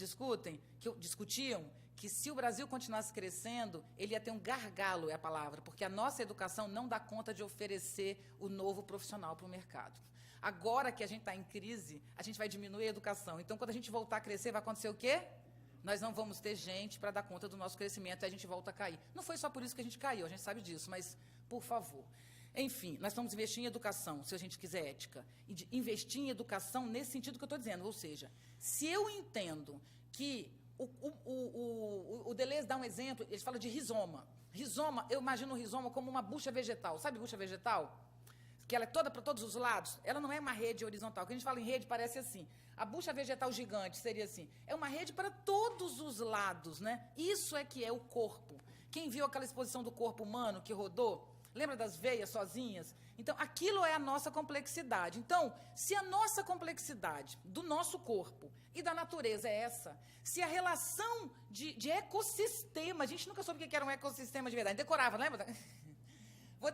discutiam? Que se o Brasil continuasse crescendo, ele ia ter um gargalo, é a palavra, porque a nossa educação não dá conta de oferecer o novo profissional para o mercado. Agora que a gente está em crise, a gente vai diminuir a educação. Então, quando a gente voltar a crescer, vai acontecer o quê? Nós não vamos ter gente para dar conta do nosso crescimento e a gente volta a cair. Não foi só por isso que a gente caiu, a gente sabe disso, mas, por favor. Enfim, nós vamos investir em educação, se a gente quiser ética. E investir em educação nesse sentido que eu estou dizendo. Ou seja, se eu entendo que o Deleuze dá um exemplo, ele fala de rizoma. Rizoma, eu imagino o rizoma como uma bucha vegetal. Sabe bucha vegetal? Que ela é toda para todos os lados. Ela não é uma rede horizontal. Quando a gente fala em rede, parece assim. A bucha vegetal gigante seria assim. É uma rede para todos os lados, né? Isso é que é o corpo. Quem viu aquela exposição do corpo humano que rodou? Lembra das veias sozinhas? Então, aquilo é a nossa complexidade. Então, se a nossa complexidade do nosso corpo e da natureza é essa, se a relação de ecossistema, a gente nunca soube o que era um ecossistema de verdade, decorava, lembra?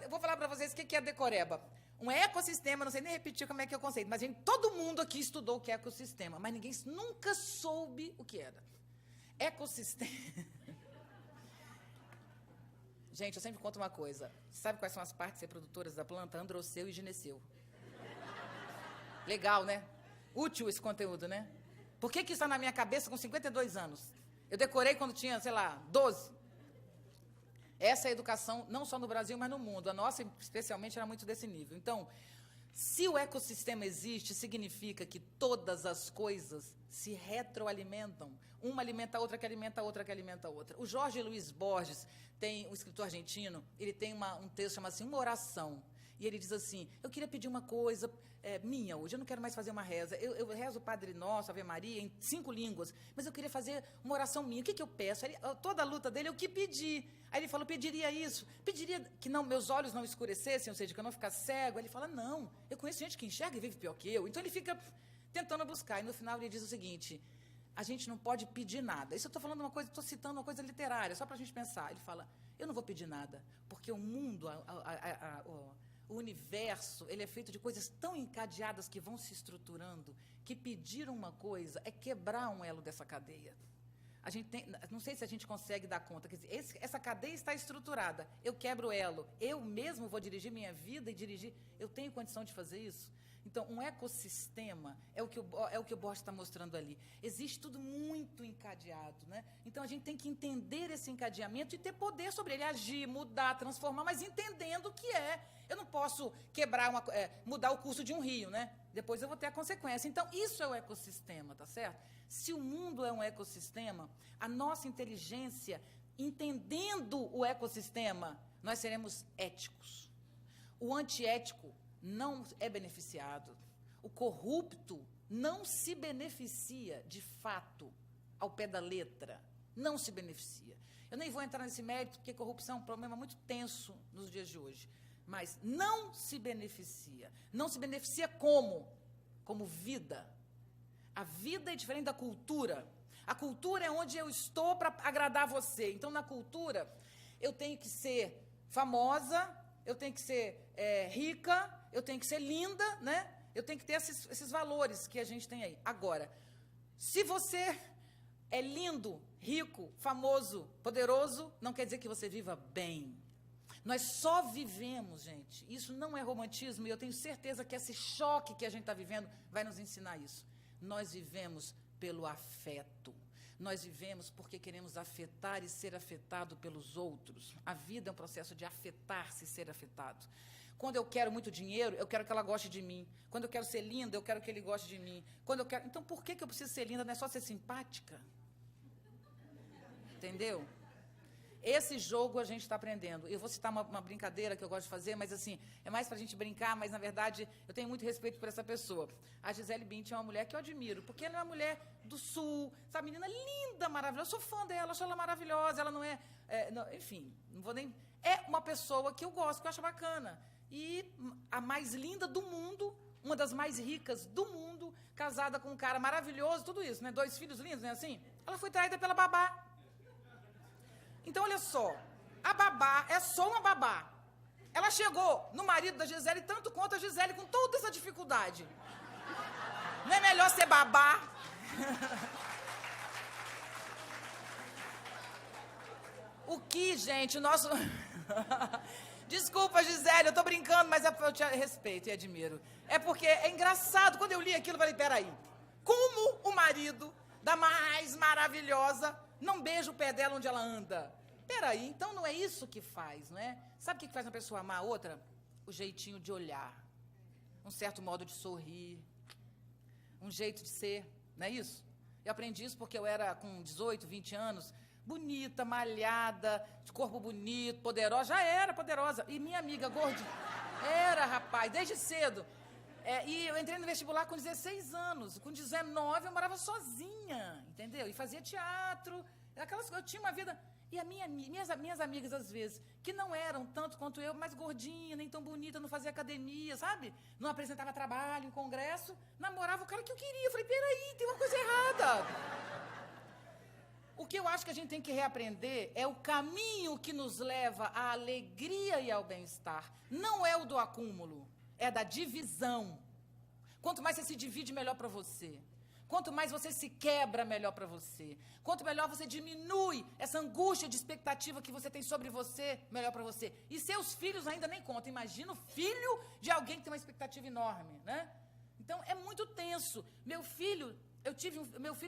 Vou falar para vocês o que é decoreba. Um ecossistema, não sei nem repetir como é que é o conceito, mas todo mundo aqui estudou o que é ecossistema, mas ninguém nunca soube o que era. Ecossistema. Gente, eu sempre conto uma coisa. Sabe quais são as partes reprodutoras da planta? Androceu e gineceu. Legal, né? Útil esse conteúdo, né? Por que isso está na minha cabeça com 52 anos? Eu decorei quando tinha, sei lá, 12. Essa é a educação, não só no Brasil, mas no mundo. A nossa, especialmente, era muito desse nível. Então, se o ecossistema existe, significa que todas as coisas se retroalimentam. Uma alimenta a outra, que alimenta a outra, que alimenta a outra. O Jorge Luiz Borges, um escritor argentino, ele tem um texto chamado assim, Uma Oração. E ele diz assim, eu queria pedir uma coisa minha hoje, eu não quero mais fazer uma reza. Eu rezo o Padre Nosso, Ave Maria, em 5 línguas, mas eu queria fazer uma oração minha. O que eu peço? Toda a luta dele é o que pedir. Aí ele falou, pediria isso, pediria que meus olhos não escurecessem, ou seja, que eu não ficasse cego. Aí ele fala, não, eu conheço gente que enxerga e vive pior que eu. Então ele fica tentando buscar. E no final ele diz o seguinte, a gente não pode pedir nada. Isso eu estou falando uma coisa, estou citando uma coisa literária, só para a gente pensar. Ele fala, eu não vou pedir nada, porque o mundo, o universo, ele é feito de coisas tão encadeadas que vão se estruturando, que pedir uma coisa é quebrar um elo dessa cadeia. A gente não sei se a gente consegue dar conta, quer dizer, essa cadeia está estruturada, eu quebro o elo, eu mesmo vou dirigir minha vida eu tenho condição de fazer isso? Então, um ecossistema é o que o Borges está mostrando ali. Existe tudo muito encadeado, né? Então, a gente tem que entender esse encadeamento e ter poder sobre ele, agir, mudar, transformar, mas entendendo o que é. Eu não posso mudar o curso de um rio, né? Depois eu vou ter a consequência. Então, isso é o ecossistema, tá certo? Se o mundo é um ecossistema, a nossa inteligência, entendendo o ecossistema, nós seremos éticos. O antiético não é beneficiado. O corrupto não se beneficia, de fato, ao pé da letra. Não se beneficia. Eu nem vou entrar nesse mérito, porque corrupção é um problema muito tenso nos dias de hoje. Mas não se beneficia. Não se beneficia como? Como vida. A vida é diferente da cultura. A cultura é onde eu estou para agradar você. Então, na cultura, eu tenho que ser famosa, eu tenho que ser rica, eu tenho que ser linda, né? Eu tenho que ter esses valores que a gente tem aí. Agora, se você é lindo, rico, famoso, poderoso, não quer dizer que você viva bem. Nós só vivemos, gente. Isso não é romantismo e eu tenho certeza que esse choque que a gente está vivendo vai nos ensinar isso. Nós vivemos pelo afeto. Nós vivemos porque queremos afetar e ser afetado pelos outros. A vida é um processo de afetar-se e ser afetado. Quando eu quero muito dinheiro, eu quero que ela goste de mim. Quando eu quero ser linda, eu quero que ele goste de mim. Então, por que eu preciso ser linda? Não é só ser simpática? Entendeu? Esse jogo a gente está aprendendo. Eu vou citar uma brincadeira que eu gosto de fazer, mas assim, é mais para a gente brincar, mas na verdade eu tenho muito respeito por essa pessoa. A Gisele Bündchen é uma mulher que eu admiro, porque ela é uma mulher do Sul, essa menina linda, maravilhosa. Eu sou fã dela, acho ela maravilhosa, ela não é, enfim, não vou nem... É uma pessoa que eu gosto, que eu acho bacana. E a mais linda do mundo, uma das mais ricas do mundo, casada com um cara maravilhoso, tudo isso, né? 2 filhos lindos, não é assim? Ela foi traída pela babá. Então, olha só, a babá é só uma babá. Ela chegou no marido da Gisele tanto quanto a Gisele, com toda essa dificuldade. Não é melhor ser babá? O que, gente, o nosso... Desculpa, Gisele, eu tô brincando, mas eu te respeito e admiro. É porque é engraçado, quando eu li aquilo, eu falei, peraí, como o marido da mais maravilhosa não beija o pé dela onde ela anda? Peraí, então não é isso que faz, não é? Sabe o que faz uma pessoa amar a outra? O jeitinho de olhar, um certo modo de sorrir, um jeito de ser, não é isso? Eu aprendi isso porque eu era com 18, 20 anos, bonita, malhada, de corpo bonito, poderosa, já era poderosa. E minha amiga gordinha, era, rapaz, desde cedo. E eu entrei no vestibular com 16 anos, com 19 eu morava sozinha, entendeu? E fazia teatro, eu tinha uma vida... E minhas amigas, às vezes, que não eram tanto quanto eu, mais gordinha, nem tão bonita, não fazia academia, sabe? Não apresentava trabalho em congresso, namorava o cara que eu queria. Eu falei, peraí, tem uma coisa errada. O que eu acho que a gente tem que reaprender é o caminho que nos leva à alegria e ao bem-estar. Não é o do acúmulo, é da divisão. Quanto mais você se divide, melhor para você. Quanto mais você se quebra, melhor para você. Quanto melhor você diminui essa angústia de expectativa que você tem sobre você, melhor para você. E seus filhos ainda nem contam. Imagina o filho de alguém que tem uma expectativa enorme, né? Então, é muito tenso. Meu filho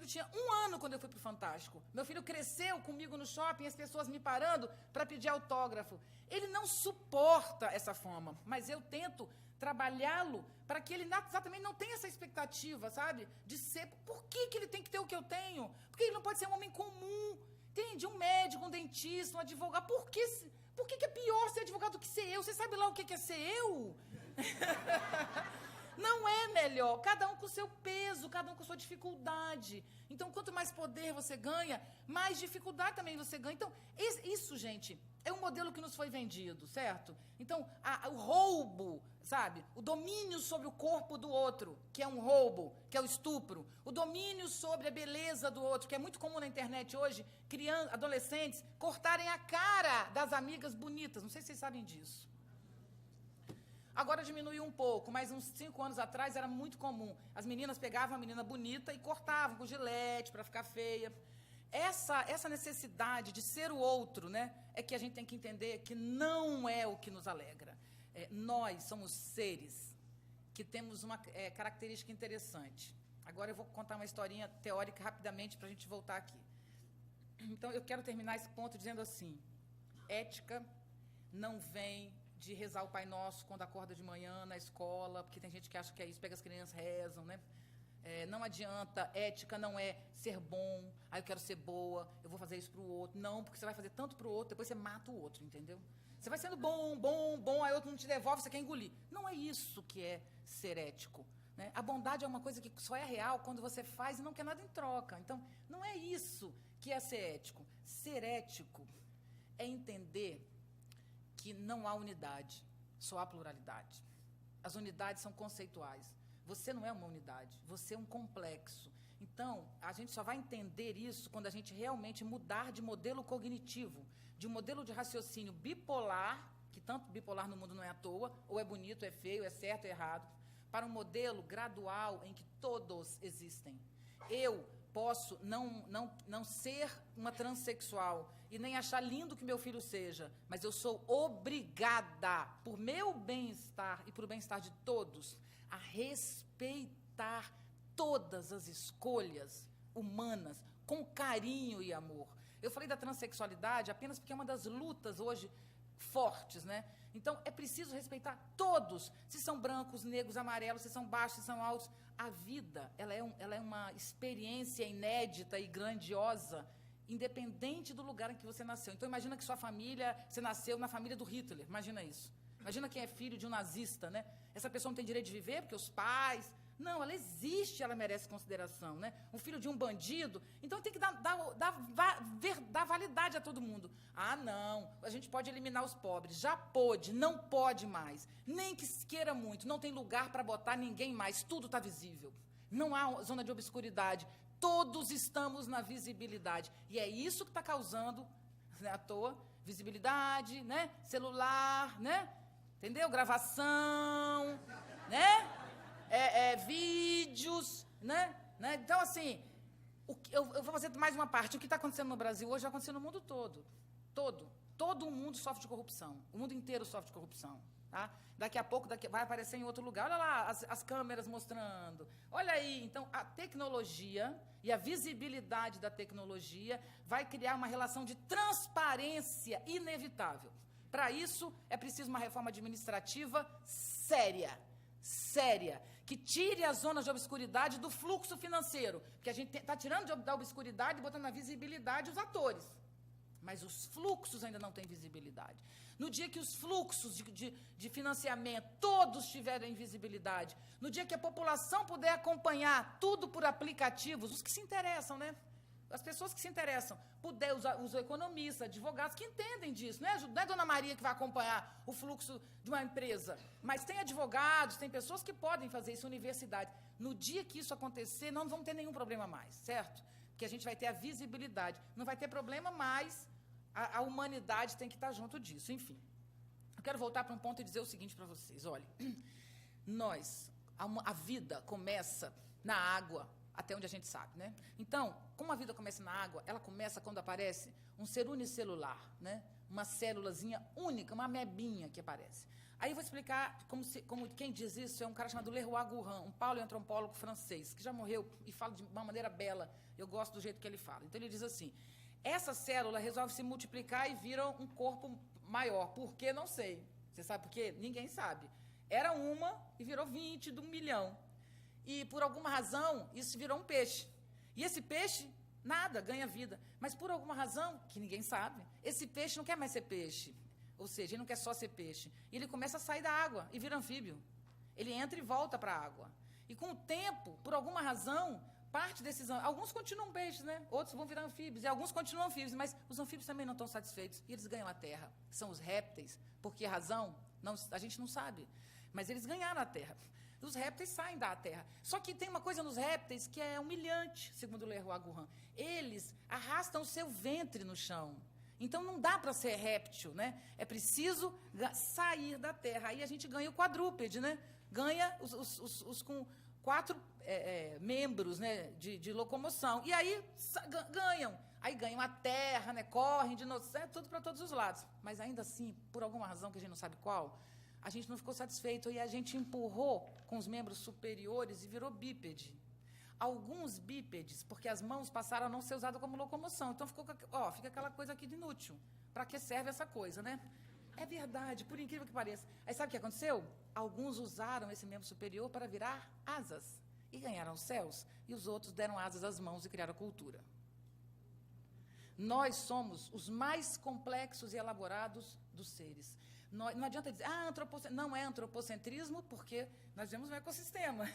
tinha 1 ano quando eu fui para o Fantástico. Meu filho cresceu comigo no shopping, as pessoas me parando para pedir autógrafo. Ele não suporta essa fama, mas eu tento trabalhá-lo para que ele exatamente não tenha essa expectativa, sabe? De ser... Por que ele tem que ter o que eu tenho? Porque ele não pode ser um homem comum, entende? Um médico, um dentista, um advogado. Por que é pior ser advogado do que ser eu? Você sabe lá o que é ser eu? Não é melhor. Cada um com o seu peso, cada um com a sua dificuldade. Então, quanto mais poder você ganha, mais dificuldade também você ganha. Então, isso, gente, é um modelo que nos foi vendido, certo? Então, o roubo, sabe? O domínio sobre o corpo do outro, que é um roubo, que é o estupro. O domínio sobre a beleza do outro, que é muito comum na internet hoje, adolescentes cortarem a cara das amigas bonitas. Não sei se vocês sabem disso. Agora diminuiu um pouco, mas uns 5 anos atrás era muito comum. As meninas pegavam a menina bonita e cortavam com gilete para ficar feia. Essa necessidade de ser o outro, né, é que a gente tem que entender que não é o que nos alegra. Nós somos seres que temos uma característica interessante. Agora eu vou contar uma historinha teórica rapidamente para a gente voltar aqui. Então eu quero terminar esse ponto dizendo assim: ética não vem de rezar o Pai Nosso quando acorda de manhã na escola, porque tem gente que acha que é isso, pega as crianças, rezam, né? Não adianta, ética não é ser bom, eu quero ser boa, eu vou fazer isso pro outro. Não, porque você vai fazer tanto pro outro, depois você mata o outro, entendeu? Você vai sendo bom, aí o outro não te devolve, você quer engolir. Não é isso que é ser ético, né? A bondade é uma coisa que só é real quando você faz e não quer nada em troca. Então, não é isso que é ser ético. Ser ético é entender que não há unidade, só há pluralidade. As unidades são conceituais. Você não é uma unidade, você é um complexo. Então, a gente só vai entender isso quando a gente realmente mudar de modelo cognitivo, de um modelo de raciocínio bipolar, que tanto bipolar no mundo não é à toa, ou é bonito, é feio, é certo, é errado, para um modelo gradual em que todos existem. Eu posso não ser uma transexual e nem achar lindo que meu filho seja, mas eu sou obrigada, por meu bem-estar e por o bem-estar de todos, a respeitar todas as escolhas humanas com carinho e amor. Eu falei da transexualidade apenas porque é uma das lutas hoje fortes, né? Então, é preciso respeitar todos, se são brancos, negros, amarelos, se são baixos, se são altos. A vida, ela é uma experiência inédita e grandiosa, independente do lugar em que você nasceu. Então, imagina que sua família, você nasceu na família do Hitler, imagina isso. Imagina quem é filho de um nazista, né? Essa pessoa não tem direito de viver porque os pais... Não, ela existe, ela merece consideração, né? Um filho de um bandido, então tem que dar validade a todo mundo. Ah, não, a gente pode eliminar os pobres. Já pôde, não pode mais. Nem que se queira muito, não tem lugar para botar ninguém mais, tudo está visível. Não há zona de obscuridade. Todos estamos na visibilidade. E é isso que está causando, não é à toa, visibilidade, né? Celular, né? Entendeu? Gravação, né? Vídeos, né? Então, assim, eu vou fazer mais uma parte. O que está acontecendo no Brasil hoje vai acontecer no mundo todo. Todo o mundo sofre de corrupção. O mundo inteiro sofre de corrupção. Tá? Daqui a pouco vai aparecer em outro lugar. Olha lá as câmeras mostrando. Olha aí. Então, a tecnologia e a visibilidade da tecnologia vai criar uma relação de transparência inevitável. Para isso, é preciso uma reforma administrativa séria, que tire as zonas de obscuridade do fluxo financeiro, porque a gente está tirando da obscuridade e botando na visibilidade os atores, mas os fluxos ainda não têm visibilidade. No dia que os fluxos de financiamento todos tiverem visibilidade, no dia que a população puder acompanhar tudo por aplicativos, os que se interessam, né? As pessoas que se interessam, puder usar os economistas, advogados que entendem disso, não é Dona Maria que vai acompanhar o fluxo de uma empresa, mas tem advogados, tem pessoas que podem fazer isso, universidade. No dia que isso acontecer, não vamos ter nenhum problema mais, certo? Porque a gente vai ter a visibilidade, não vai ter problema mais, a humanidade tem que estar junto disso, enfim. Eu quero voltar para um ponto e dizer o seguinte para vocês, olha, a vida começa na água, até onde a gente sabe, né? Então, como a vida começa na água, ela começa quando aparece um ser unicelular, né? Uma célulazinha única, uma amebinha que aparece. Aí eu vou explicar como quem diz isso é um cara chamado Leroi-Gourhan, um paleoantropólogo francês, que já morreu e fala de uma maneira bela. Eu gosto do jeito que ele fala. Então, ele diz assim, essa célula resolve se multiplicar e vira um corpo maior. Por quê? Não sei. Você sabe por quê? Ninguém sabe. Era uma e virou 20 de 1 milhão. E, por alguma razão, isso virou um peixe. E esse peixe, nada, ganha vida. Mas, por alguma razão, que ninguém sabe, esse peixe não quer mais ser peixe. Ou seja, ele não quer só ser peixe. E ele começa a sair da água e vira anfíbio. Ele entra e volta para a água. E, com o tempo, por alguma razão, parte desses... Alguns continuam peixes, né? Outros vão virar anfíbios. E alguns continuam anfíbios. Mas os anfíbios também não estão satisfeitos. E eles ganham a terra. São os répteis. Por que razão? Não, a gente não sabe. Mas eles ganharam a terra. Os répteis saem da terra. Só que tem uma coisa nos répteis que é humilhante, segundo Leroi-Gourhan. Eles arrastam o seu ventre no chão. Então, não dá para ser réptil, né? É preciso sair da terra. Aí a gente ganha o quadrúpede, né? Ganha os com 4 membros, né? de locomoção. E aí ganham. Aí ganham a terra, né? Correm, tudo para todos os lados. Mas ainda assim, por alguma razão que a gente não sabe qual... A gente não ficou satisfeito e a gente empurrou com os membros superiores e virou bípede. Alguns bípedes, porque as mãos passaram a não ser usadas como locomoção. Então, fica aquela coisa aqui de inútil. Para que serve essa coisa, né? É verdade, por incrível que pareça. Aí sabe o que aconteceu? Alguns usaram esse membro superior para virar asas e ganharam os céus. E os outros deram asas às mãos e criaram a cultura. Nós somos os mais complexos e elaborados dos seres. Não adianta dizer, não é antropocentrismo, porque nós vivemos um ecossistema.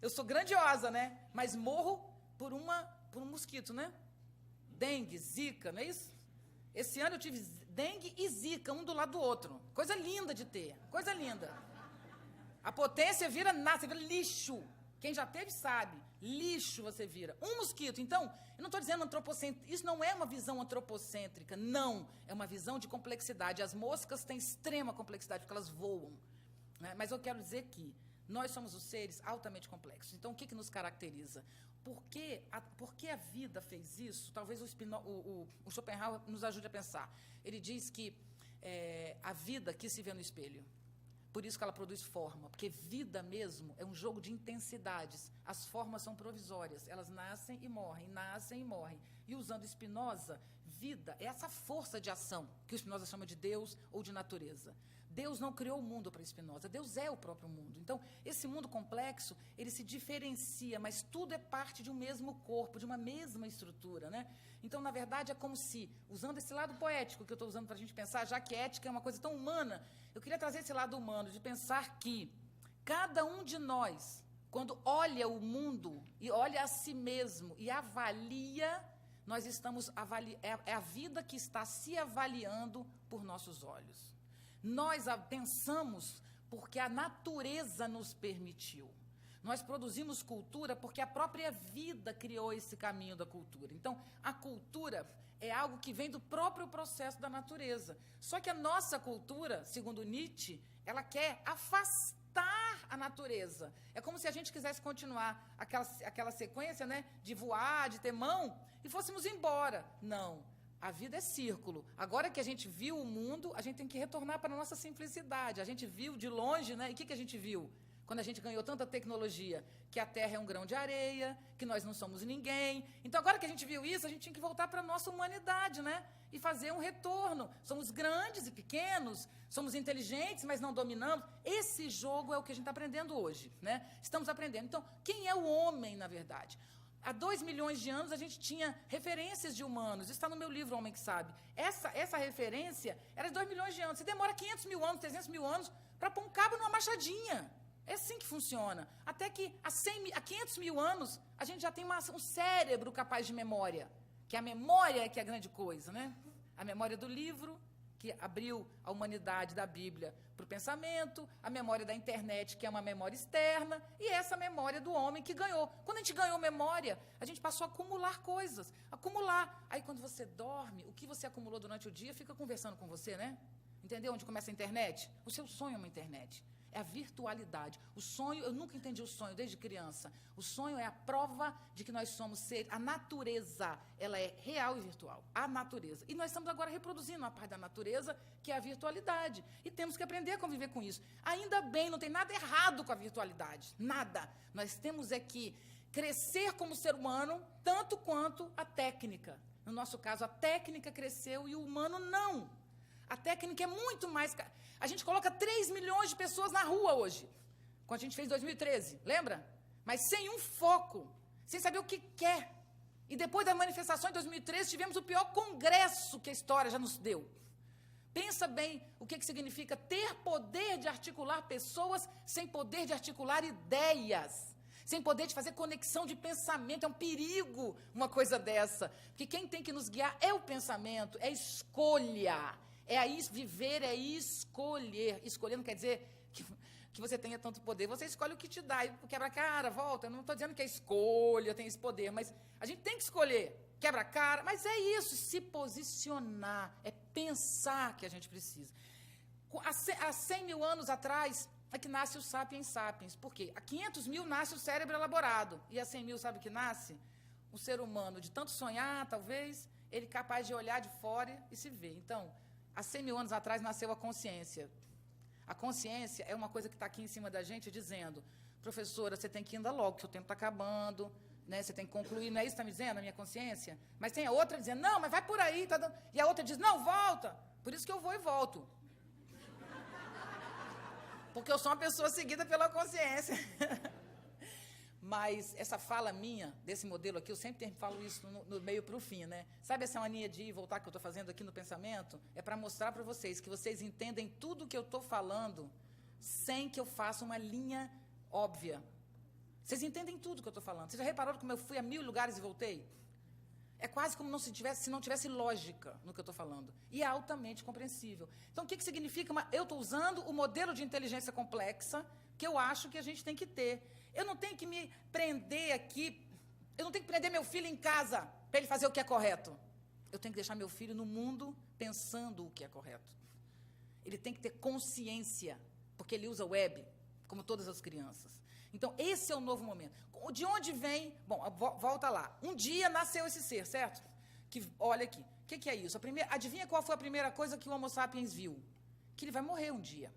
Eu sou grandiosa, né? Mas morro por um mosquito, né? Dengue, zika, não é isso? Esse ano eu tive dengue e zika, um do lado do outro. Coisa linda de ter, coisa linda. A potência vira lixo. Quem já teve sabe, lixo você vira. Um mosquito. Então, eu não estou dizendo antropocêntrico, isso não é uma visão antropocêntrica, não. É uma visão de complexidade. As moscas têm extrema complexidade, porque elas voam. Né? Mas eu quero dizer que nós somos os seres altamente complexos. Então, o que nos caracteriza? Por que a vida fez isso? Talvez o Schopenhauer nos ajude a pensar. Ele diz que a vida quis se ver no espelho. Por isso que ela produz forma, porque vida mesmo é um jogo de intensidades. As formas são provisórias, elas nascem e morrem, nascem e morrem. E usando Spinoza, vida é essa força de ação, que o Spinoza chama de Deus ou de natureza. Deus não criou o mundo para Spinoza, Deus é o próprio mundo. Então, esse mundo complexo, ele se diferencia, mas tudo é parte de um mesmo corpo, de uma mesma estrutura, né? Então, na verdade, é como se, usando esse lado poético que eu estou usando para a gente pensar, já que ética é uma coisa tão humana, eu queria trazer esse lado humano, de pensar que cada um de nós, quando olha o mundo e olha a si mesmo e avalia, nós estamos é a vida que está se avaliando por nossos olhos. Nós pensamos porque a natureza nos permitiu. Nós produzimos cultura porque a própria vida criou esse caminho da cultura. Então, a cultura é algo que vem do próprio processo da natureza. Só que a nossa cultura, segundo Nietzsche, ela quer afastar a natureza. É como se a gente quisesse continuar aquela sequência, né, de voar, de ter mão, e fôssemos embora. Não. A vida é círculo. Agora que a gente viu o mundo, a gente tem que retornar para a nossa simplicidade. A gente viu de longe, né? E o que a gente viu? Quando a gente ganhou tanta tecnologia, que a Terra é um grão de areia, que nós não somos ninguém. Então, agora que a gente viu isso, a gente tinha que voltar para a nossa humanidade, né? E fazer um retorno. Somos grandes e pequenos, somos inteligentes, mas não dominamos. Esse jogo é o que a gente está aprendendo hoje, né? Estamos aprendendo. Então, quem é o homem, na verdade? Há 2 milhões de anos, a gente tinha referências de humanos. Isso está no meu livro, O Homem que Sabe. Essa referência era de 2 milhões de anos. Você demora 500 mil anos, 300 mil anos, para pôr um cabo numa machadinha. É assim que funciona. Até que há 500 mil anos, a gente já tem um cérebro capaz de memória. Que a memória é que é a grande coisa, né? A memória do livro, que abriu a humanidade da Bíblia para o pensamento, a memória da internet, que é uma memória externa, e essa memória do homem que ganhou. Quando a gente ganhou memória, a gente passou a acumular coisas, acumular. Aí, quando você dorme, o que você acumulou durante o dia fica conversando com você, né? Entendeu onde começa a internet? O seu sonho é uma internet. É a virtualidade. O sonho, eu nunca entendi o sonho desde criança. O sonho é a prova de que nós somos seres. A natureza, ela é real e virtual. A natureza. E nós estamos agora reproduzindo uma parte da natureza, que é a virtualidade. E temos que aprender a conviver com isso. Ainda bem, não tem nada errado com a virtualidade. Nada. Nós temos é que crescer como ser humano, tanto quanto a técnica. No nosso caso, a técnica cresceu e o humano não. A técnica é muito mais... A gente coloca 3 milhões de pessoas na rua hoje, quando a gente fez em 2013, lembra? Mas sem um foco, sem saber o que quer. E depois da manifestação em 2013, tivemos o pior congresso que a história já nos deu. Pensa bem o que significa ter poder de articular pessoas sem poder de articular ideias. Sem poder de fazer conexão de pensamento. É um perigo uma coisa dessa. Porque quem tem que nos guiar é o pensamento, é escolha. Viver é escolher. Escolher não quer dizer que você tenha tanto poder. Você escolhe o que te dá. E quebra a cara, volta. Eu não estou dizendo que é escolha, tem esse poder. Mas a gente tem que escolher. Quebra a cara. Mas é isso, se posicionar. É pensar que a gente precisa. Há 100 mil anos atrás, é que nasce o Sapiens Sapiens. Por quê? Há 500 mil nasce o cérebro elaborado. E há 100 mil, sabe o que nasce? Um ser humano, de tanto sonhar, talvez, ele capaz de olhar de fora e se ver. Então... Há 100 mil anos atrás nasceu a consciência. A consciência é uma coisa que está aqui em cima da gente dizendo, professora, você tem que ir ainda logo, que o tempo está acabando, né? Você tem que concluir, não é isso que está me dizendo, a minha consciência? Mas tem a outra dizendo, não, mas vai por aí. Tá dando... E a outra diz, não, volta. Por isso que eu vou e volto. Porque eu sou uma pessoa seguida pela consciência. Mas essa fala minha, desse modelo aqui, eu sempre falo isso no meio para o fim, né? Sabe essa mania de ir e voltar que eu estou fazendo aqui no pensamento? É para mostrar para vocês que vocês entendem tudo que eu estou falando sem que eu faça uma linha óbvia. Vocês entendem tudo que eu estou falando. Vocês já repararam como eu fui a 1000 lugares e voltei? É quase como se não tivesse lógica no que eu estou falando. E é altamente compreensível. Então, o que significa? Eu estou usando o modelo de inteligência complexa que eu acho que a gente tem que ter. Eu não tenho que me prender aqui, eu não tenho que prender meu filho em casa para ele fazer o que é correto. Eu tenho que deixar meu filho no mundo pensando o que é correto. Ele tem que ter consciência, porque ele usa web, como todas as crianças. Então, esse é o novo momento. De onde vem... Bom, volta lá. Um dia nasceu esse ser, certo? Que, olha aqui, o que é isso? Adivinha qual foi a primeira coisa que o Homo sapiens viu? Que ele vai morrer um dia.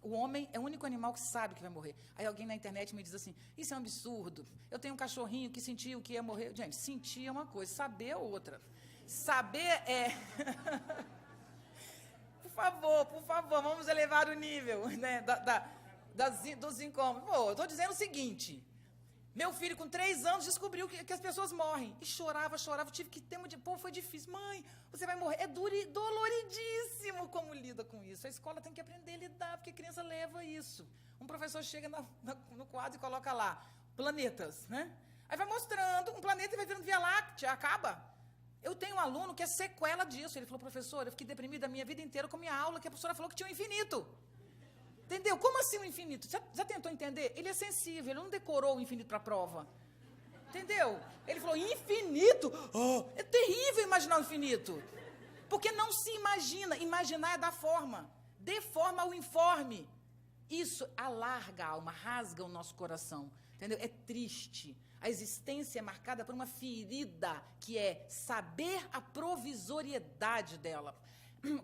O homem é o único animal que sabe que vai morrer. Aí alguém na internet me diz assim, isso é um absurdo. Eu tenho um cachorrinho que sentiu que ia morrer. Gente, sentir é uma coisa, saber é outra. Saber é... Por por favor, vamos elevar o nível, né, dos incômodos. Pô, eu estou dizendo o seguinte, meu filho com 3 anos descobriu que as pessoas morrem, e chorava, tive que ter pô, foi difícil, mãe, você vai morrer, é doloridíssimo como lida com isso, a escola tem que aprender a lidar, porque a criança leva isso, um professor chega no quadro e coloca lá, planetas, né, aí vai mostrando, um planeta e vai virando Via Láctea, acaba. Eu tenho um aluno que é sequela disso. Ele falou, professor, eu fiquei deprimido a minha vida inteira com a minha aula, que a professora falou que tinha um infinito. Entendeu? Como assim um infinito? Já tentou entender? Ele é sensível, ele não decorou o infinito para a prova. Entendeu? Ele falou, infinito? Oh, é terrível imaginar o infinito. Porque não se imagina. Imaginar é dar forma. Dê forma ao informe. Isso alarga a alma, rasga o nosso coração. Entendeu? É triste. A existência é marcada por uma ferida, que é saber a provisoriedade dela.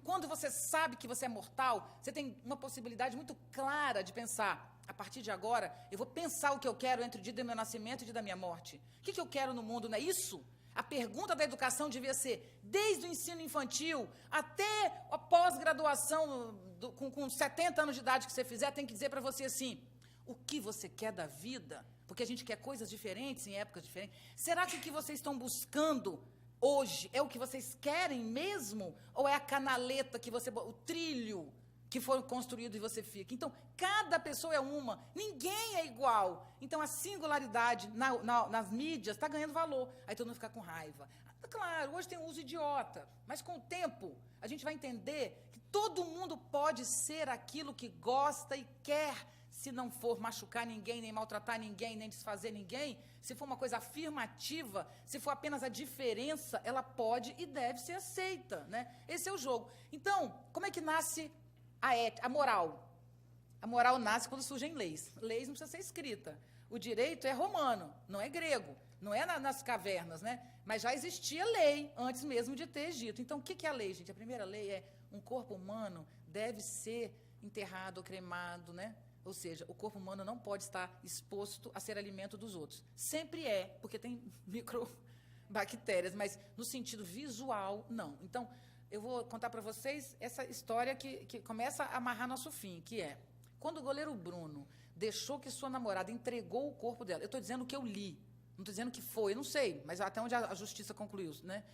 Quando você sabe que você é mortal, você tem uma possibilidade muito clara de pensar, a partir de agora, eu vou pensar o que eu quero entre o dia do meu nascimento e o dia da minha morte. O que eu quero no mundo, não é isso? A pergunta da educação devia ser, desde o ensino infantil até a pós-graduação, com 70 anos de idade que você fizer, tem que dizer para você assim, o que você quer da vida? Porque a gente quer coisas diferentes em épocas diferentes. Será que o que vocês estão buscando hoje é o que vocês querem mesmo? Ou é a canaleta que você... o trilho que foi construído e você fica? Então, cada pessoa é uma. Ninguém é igual. Então, a singularidade nas mídias está ganhando valor. Aí todo mundo fica com raiva. Claro, hoje tem um uso idiota. Mas, com o tempo, a gente vai entender que todo mundo pode ser aquilo que gosta e quer, se não for machucar ninguém, nem maltratar ninguém, nem desfazer ninguém, se for uma coisa afirmativa, se for apenas a diferença, ela pode e deve ser aceita, né? Esse é o jogo. Então, como é que nasce a moral? A moral nasce quando surgem leis. Leis não precisa ser escrita. O direito é romano, não é grego, não é nas cavernas, né? Mas já existia lei antes mesmo de ter Egito. Então, o que é a lei, gente? A primeira lei é um corpo humano deve ser enterrado ou cremado, né? Ou seja, o corpo humano não pode estar exposto a ser alimento dos outros. Sempre é, porque tem microbactérias, mas no sentido visual, não. Então, eu vou contar para vocês essa história que começa a amarrar nosso fim, que é, quando o goleiro Bruno deixou que sua namorada entregou o corpo dela, eu estou dizendo que eu li, não estou dizendo que foi, eu não sei, mas até onde a justiça concluiu, né?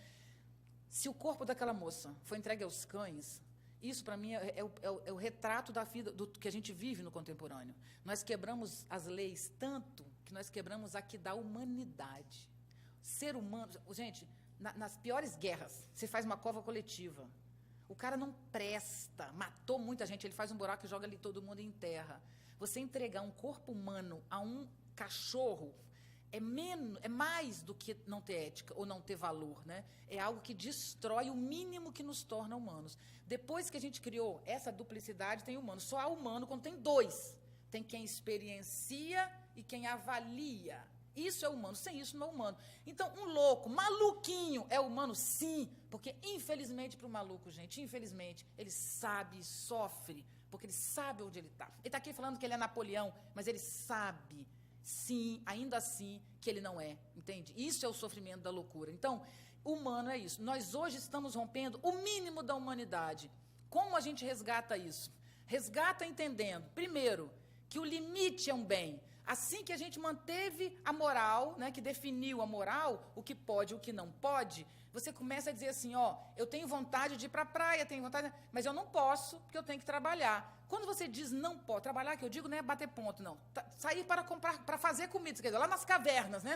Se o corpo daquela moça foi entregue aos cães, isso, para mim, é o retrato da vida do que a gente vive no contemporâneo. Nós quebramos as leis tanto que nós quebramos a que dá humanidade. Ser humano... Gente, nas piores guerras, você faz uma cova coletiva. O cara não presta, matou muita gente, ele faz um buraco e joga ali todo mundo em terra. Você entregar um corpo humano a um cachorro é mais do que não ter ética ou não ter valor, né? É algo que destrói o mínimo que nos torna humanos. Depois que a gente criou essa duplicidade, tem humano. Só há humano quando tem dois. Tem quem experiencia e quem avalia. Isso é humano. Sem isso não é humano. Então, um louco, maluquinho, é humano? Sim. Porque, infelizmente, para o maluco, gente, infelizmente, ele sabe e sofre. Porque ele sabe onde ele está. Ele está aqui falando que ele é Napoleão, mas ele sabe... sim, ainda assim, que ele não é, entende? Isso é o sofrimento da loucura. Então, humano é isso. Nós hoje estamos rompendo o mínimo da humanidade. Como a gente resgata isso? Resgata entendendo, primeiro, que o limite é um bem. Assim que a gente manteve a moral, né, que definiu a moral, o que pode e o que não pode, você começa a dizer assim, ó, eu tenho vontade de ir para a praia, tenho vontade, mas eu não posso, porque eu tenho que trabalhar. Quando você diz não pode, trabalhar, que eu digo, não é bater ponto, não. Sair para comprar, para fazer comida, quer dizer, lá nas cavernas, né?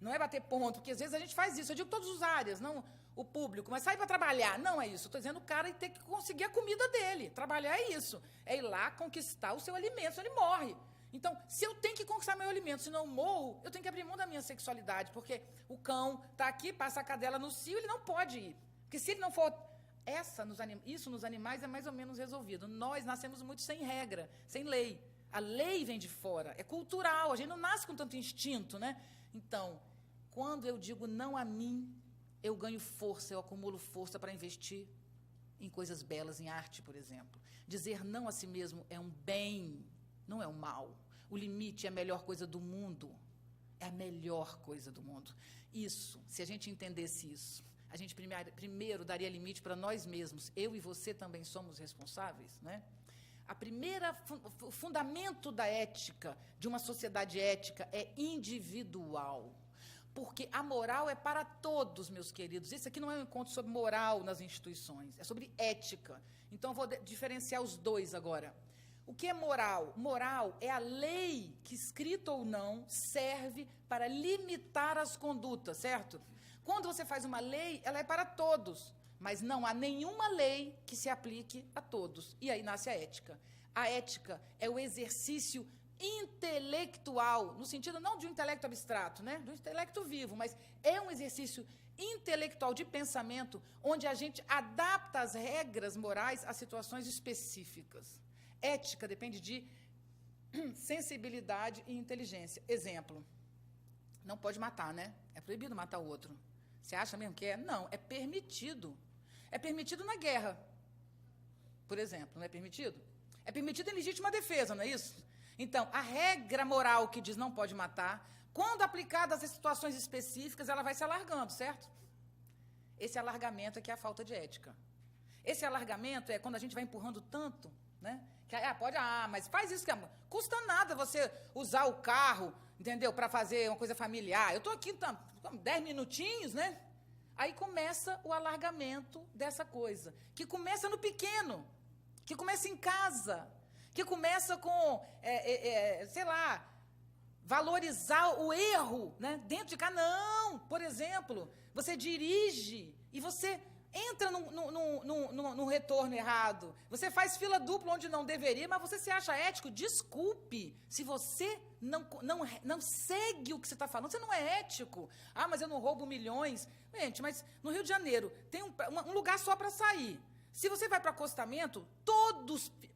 Não é bater ponto, porque às vezes a gente faz isso, eu digo todas as áreas, não o público, mas sair para trabalhar, não é isso. Estou dizendo o cara ter que conseguir a comida dele. Trabalhar é isso, é ir lá conquistar o seu alimento, senão ele morre. Então, se eu tenho que conquistar meu alimento, se não morro, eu tenho que abrir mão da minha sexualidade, porque o cão está aqui, passa a cadela no cio, ele não pode ir. Porque se ele não for... Isso nos animais é mais ou menos resolvido. Nós nascemos muito sem regra, sem lei. A lei vem de fora, é cultural, a gente não nasce com tanto instinto, né? Então, quando eu digo não a mim, eu ganho força, eu acumulo força para investir em coisas belas, em arte, por exemplo. Dizer não a si mesmo é um bem, não é um mal. O limite é a melhor coisa do mundo. É a melhor coisa do mundo. Isso, se a gente entendesse isso, a gente primeiro daria limite para nós mesmos. Eu e você também somos responsáveis, né? O fundamento da ética, de uma sociedade ética, é individual. Porque a moral é para todos, meus queridos. Esse aqui não é um encontro sobre moral nas instituições, é sobre ética. Então, eu vou diferenciar os dois agora. O que é moral? Moral é a lei que, escrita ou não, serve para limitar as condutas, certo? Quando você faz uma lei, ela é para todos, mas não há nenhuma lei que se aplique a todos. E aí nasce a ética. A ética é o exercício intelectual, no sentido não de um intelecto abstrato, né? Do intelecto vivo, mas é um exercício intelectual de pensamento onde a gente adapta as regras morais a situações específicas. Ética depende de sensibilidade e inteligência. Exemplo, não pode matar, né? É proibido matar o outro. Você acha mesmo que é? Não, é permitido. É permitido na guerra, por exemplo, não é permitido? É permitido em legítima defesa, não é isso? Então, a regra moral que diz não pode matar, quando aplicada às situações específicas, ela vai se alargando, certo? Esse alargamento é que é a falta de ética. Esse alargamento é quando a gente vai empurrando tanto, né? Que, mas faz isso, que custa nada você usar o carro, entendeu? Para fazer uma coisa familiar. Eu estou aqui 10 minutinhos, né? Aí começa o alargamento dessa coisa, que começa no pequeno, que começa em casa, que começa com, sei lá, valorizar o erro, né? Dentro de casa. Não, por exemplo, você dirige e você entra num retorno errado. Você faz fila dupla onde não deveria, mas você se acha ético. Desculpe, se você não segue o que você está falando, você não é ético. Ah, mas eu não roubo milhões. Gente, mas no Rio de Janeiro tem um lugar só para sair. Se você vai para acostamento,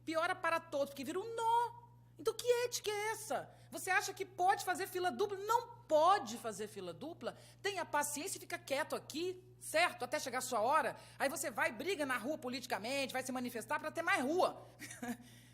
piora para todos, porque vira um nó. Então, que ética é essa? Você acha que pode fazer fila dupla? Não pode fazer fila dupla. Tenha paciência e fica quieto aqui, certo? Até chegar a sua hora. Aí você vai, briga na rua politicamente, vai se manifestar para ter mais rua.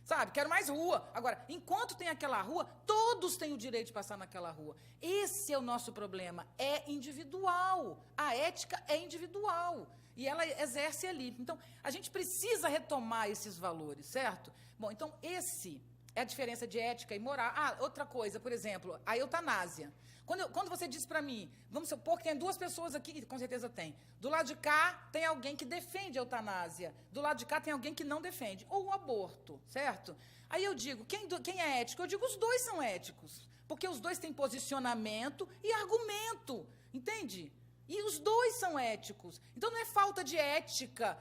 Sabe? Quero mais rua. Agora, enquanto tem aquela rua, todos têm o direito de passar naquela rua. Esse é o nosso problema. É individual. A ética é individual. E ela exerce ali. Então, a gente precisa retomar esses valores, certo? Bom, então, esse é a diferença de ética e moral. Ah, outra coisa, por exemplo, a eutanásia. Quando você diz para mim, vamos supor que tem duas pessoas aqui, que com certeza tem. Do lado de cá, tem alguém que defende a eutanásia. Do lado de cá, tem alguém que não defende. Ou o aborto, certo? Aí eu digo, quem é ético? Eu digo, os dois são éticos. Porque os dois têm posicionamento e argumento, entende? E os dois são éticos. Então, não é falta de ética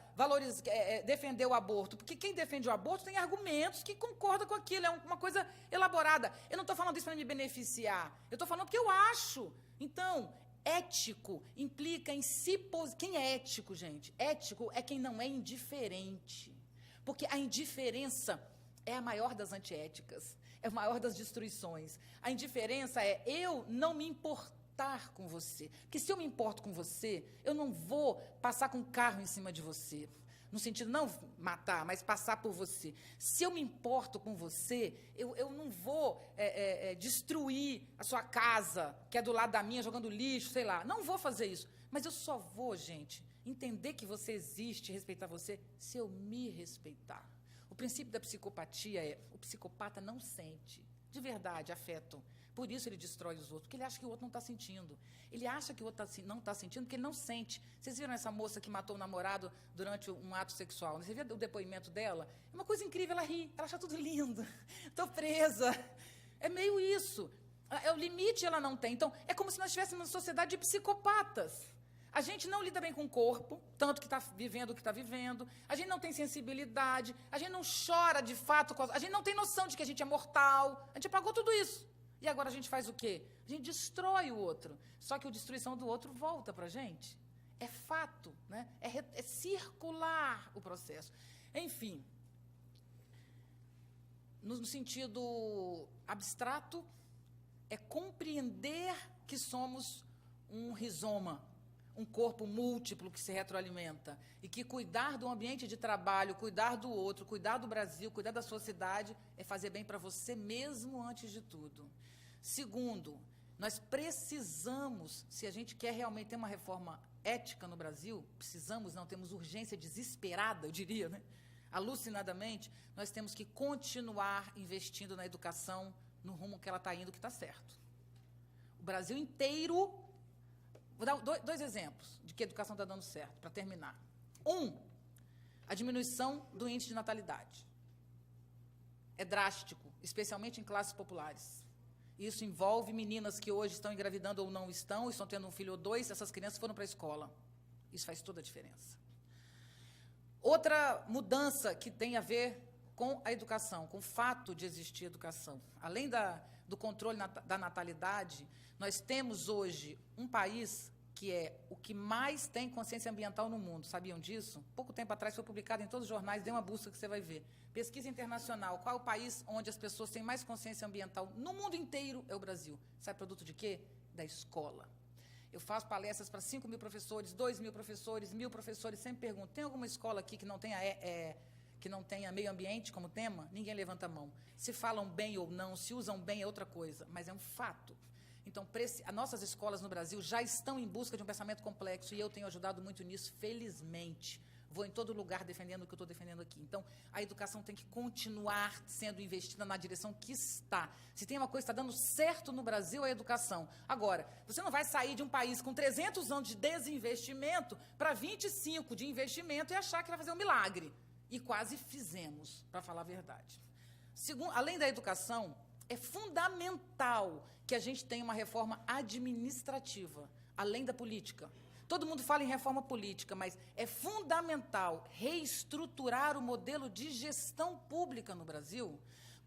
defender o aborto, porque quem defende o aborto tem argumentos que concordam com aquilo, é uma coisa elaborada. Eu não estou falando isso para me beneficiar, eu estou falando porque eu acho. Então, ético implica em quem é ético, gente? Ético é quem não é indiferente. Porque a indiferença é a maior das antiéticas, é a maior das destruições. A indiferença é eu não me importar com você. Porque se eu me importo com você, eu não vou passar com um carro em cima de você. No sentido, não matar, mas passar por você. Se eu me importo com você, eu não vou destruir a sua casa, que é do lado da minha, jogando lixo, sei lá. Não vou fazer isso. Mas eu só vou, gente, entender que você existe, respeitar você, se eu me respeitar. O princípio da psicopatia é, o psicopata não sente, de verdade, afeto. Por isso ele destrói os outros, porque ele acha que o outro não está sentindo. Ele acha que o outro não está sentindo porque ele não sente. Vocês viram essa moça que matou o namorado durante um ato sexual? Você viu o depoimento dela? É uma coisa incrível, ela ri, ela acha tudo lindo. Estou presa. É meio isso. É o limite ela não tem. Então, é como se nós estivéssemos uma sociedade de psicopatas. A gente não lida bem com o corpo, tanto que está vivendo o que está vivendo. A gente não tem sensibilidade. A gente não chora de fato. A gente não tem noção de que a gente é mortal. A gente apagou tudo isso. E agora a gente faz o quê? A gente destrói o outro. Só que a destruição do outro volta para a gente. É fato, né? É circular o processo. Enfim, no sentido abstrato, é compreender que somos um rizoma, um corpo múltiplo que se retroalimenta. E que cuidar do ambiente de trabalho, cuidar do outro, cuidar do Brasil, cuidar da sua cidade, é fazer bem para você mesmo antes de tudo. Segundo, Nós precisamos, se a gente quer realmente ter uma reforma ética no Brasil, precisamos, não, temos urgência desesperada, eu diria, né? Alucinadamente, nós temos que continuar investindo na educação no rumo que ela está indo, que está certo. O Brasil inteiro... Vou dar dois exemplos de que a educação está dando certo, para terminar. A diminuição do índice de natalidade. É drástico, especialmente em classes populares. Isso envolve meninas que hoje estão engravidando ou não estão tendo um filho ou dois, essas crianças foram para a escola. Isso faz toda a diferença. Outra mudança que tem a ver com a educação, com o fato de existir educação. Além do controle da natalidade, nós temos hoje um país que é o que mais tem consciência ambiental no mundo. Sabiam disso? Pouco tempo atrás foi publicado em todos os jornais, dê uma busca que você vai ver. Pesquisa internacional, qual é o país onde as pessoas têm mais consciência ambiental no mundo inteiro? É o Brasil. Sabe produto de quê? Da escola. Eu faço palestras para 5.000 professores, 2.000 professores, 1.000 professores, sempre pergunto, tem alguma escola aqui que não tenha meio ambiente como tema? Ninguém levanta a mão. Se falam bem ou não, se usam bem é outra coisa, mas é um fato. Então, as nossas escolas no Brasil já estão em busca de um pensamento complexo e eu tenho ajudado muito nisso, felizmente. Vou em todo lugar defendendo o que eu estou defendendo aqui. Então, a educação tem que continuar sendo investida na direção que está. Se tem uma coisa que está dando certo no Brasil, é a educação. Agora, você não vai sair de um país com 300 anos de desinvestimento para 25 de investimento e achar que vai fazer um milagre. E quase fizemos, para falar a verdade. Além da educação, é fundamental que a gente tenha uma reforma administrativa, além da política. Todo mundo fala em reforma política, mas é fundamental reestruturar o modelo de gestão pública no Brasil.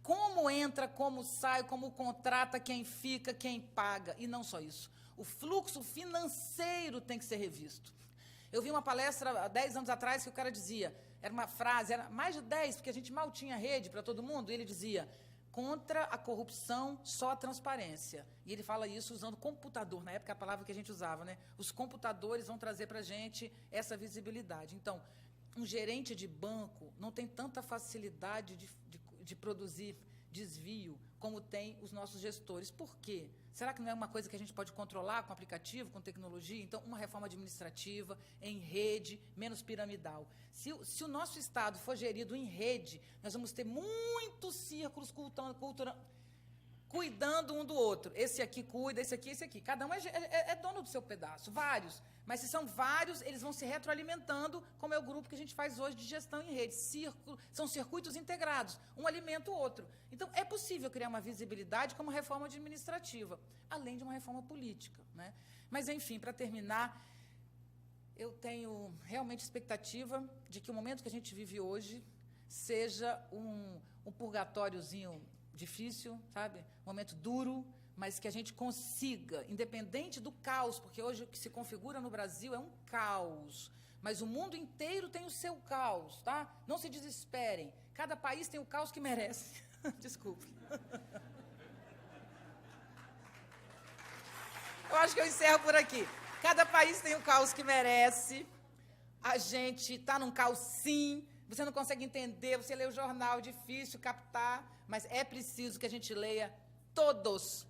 Como entra, como sai, como contrata, quem fica, quem paga. E não só isso. O fluxo financeiro tem que ser revisto. Eu vi uma palestra há 10 anos atrás que o cara dizia, era uma frase, era mais de 10, porque a gente mal tinha rede para todo mundo, e ele dizia... Contra a corrupção, só a transparência. E ele fala isso usando computador, na época a palavra que a gente usava, né? Os computadores vão trazer para a gente essa visibilidade. Então, um gerente de banco não tem tanta facilidade de produzir desvio como tem os nossos gestores. Por quê? Será que não é uma coisa que a gente pode controlar com aplicativo, com tecnologia? Então, uma reforma administrativa, em rede, menos piramidal. Se o nosso Estado for gerido em rede, nós vamos ter muitos círculos cuidando um do outro. Esse aqui cuida, esse aqui. Cada um é dono do seu pedaço, vários. Mas se são vários, eles vão se retroalimentando, como é o grupo que a gente faz hoje de gestão em rede. São circuitos integrados, um alimenta o outro. Então, é possível criar uma visibilidade como reforma administrativa, além de uma reforma política, né? Mas, enfim, para terminar, eu tenho realmente expectativa de que o momento que a gente vive hoje seja um purgatóriozinho difícil, sabe? Um momento duro, mas que a gente consiga, independente do caos, porque hoje o que se configura no Brasil é um caos, mas o mundo inteiro tem o seu caos, tá? Não se desesperem, cada país tem o caos que merece. Desculpe. Eu acho que eu encerro por aqui. Cada país tem o caos que merece. A gente está num caos, sim. Você não consegue entender, você lê o jornal, difícil captar, mas é preciso que a gente leia todos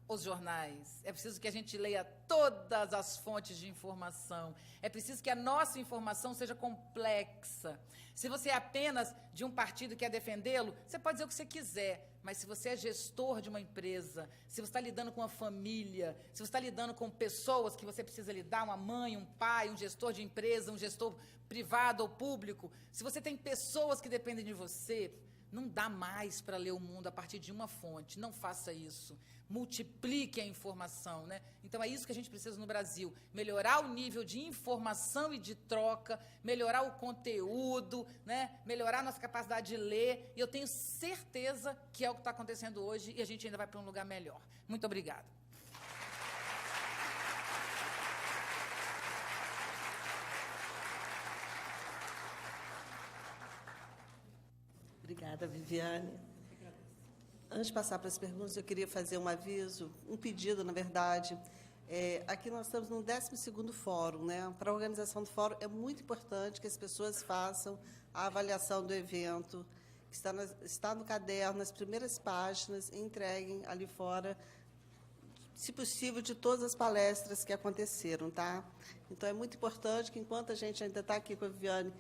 os jornais. É preciso que a gente leia todas as fontes de informação. É preciso que a nossa informação seja complexa. Se você é apenas de um partido que quer defendê-lo, você pode dizer o que você quiser, mas se você é gestor de uma empresa, se você está lidando com uma família, se você está lidando com pessoas que você precisa lidar, uma mãe, um pai, um gestor de empresa, um gestor privado ou público, se você tem pessoas que dependem de você, não dá mais para ler o mundo a partir de uma fonte. Não faça isso. Multiplique a informação, né? Então, é isso que a gente precisa no Brasil. Melhorar o nível de informação e de troca, melhorar o conteúdo, né? Melhorar a nossa capacidade de ler. E eu tenho certeza que é o que está acontecendo hoje e a gente ainda vai para um lugar melhor. Muito obrigada. Obrigada, Viviane. Antes de passar para as perguntas, eu queria fazer um aviso, um pedido, na verdade. Aqui nós estamos no 12º fórum, né? Para a organização do fórum, é muito importante que as pessoas façam a avaliação do evento, que está no caderno, nas primeiras páginas, e entreguem ali fora, se possível, de todas as palestras que aconteceram, tá? Então, é muito importante que, enquanto a gente ainda está aqui com a Viviane,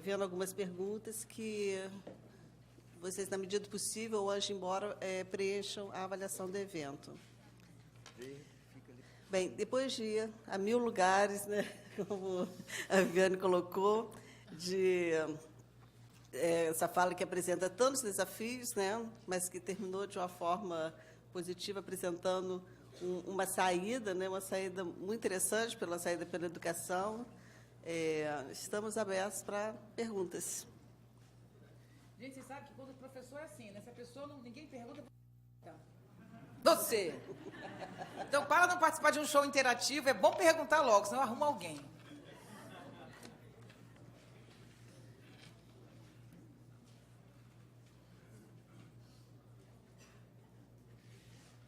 vendo algumas perguntas, que vocês, na medida do possível, ou antes de ir embora, preencham a avaliação do evento. Bem, depois de ir a 1000 lugares, né, como a Viviane colocou, de essa fala que apresenta tantos desafios, né, mas que terminou de uma forma positiva, apresentando uma saída, né, uma saída muito interessante, pela saída pela educação. Estamos abertos para perguntas. Gente, você sabe que quando o professor é assim, né? Se a pessoa ninguém pergunta, você. Então, para não participar de um show interativo, é bom perguntar logo, senão arruma alguém.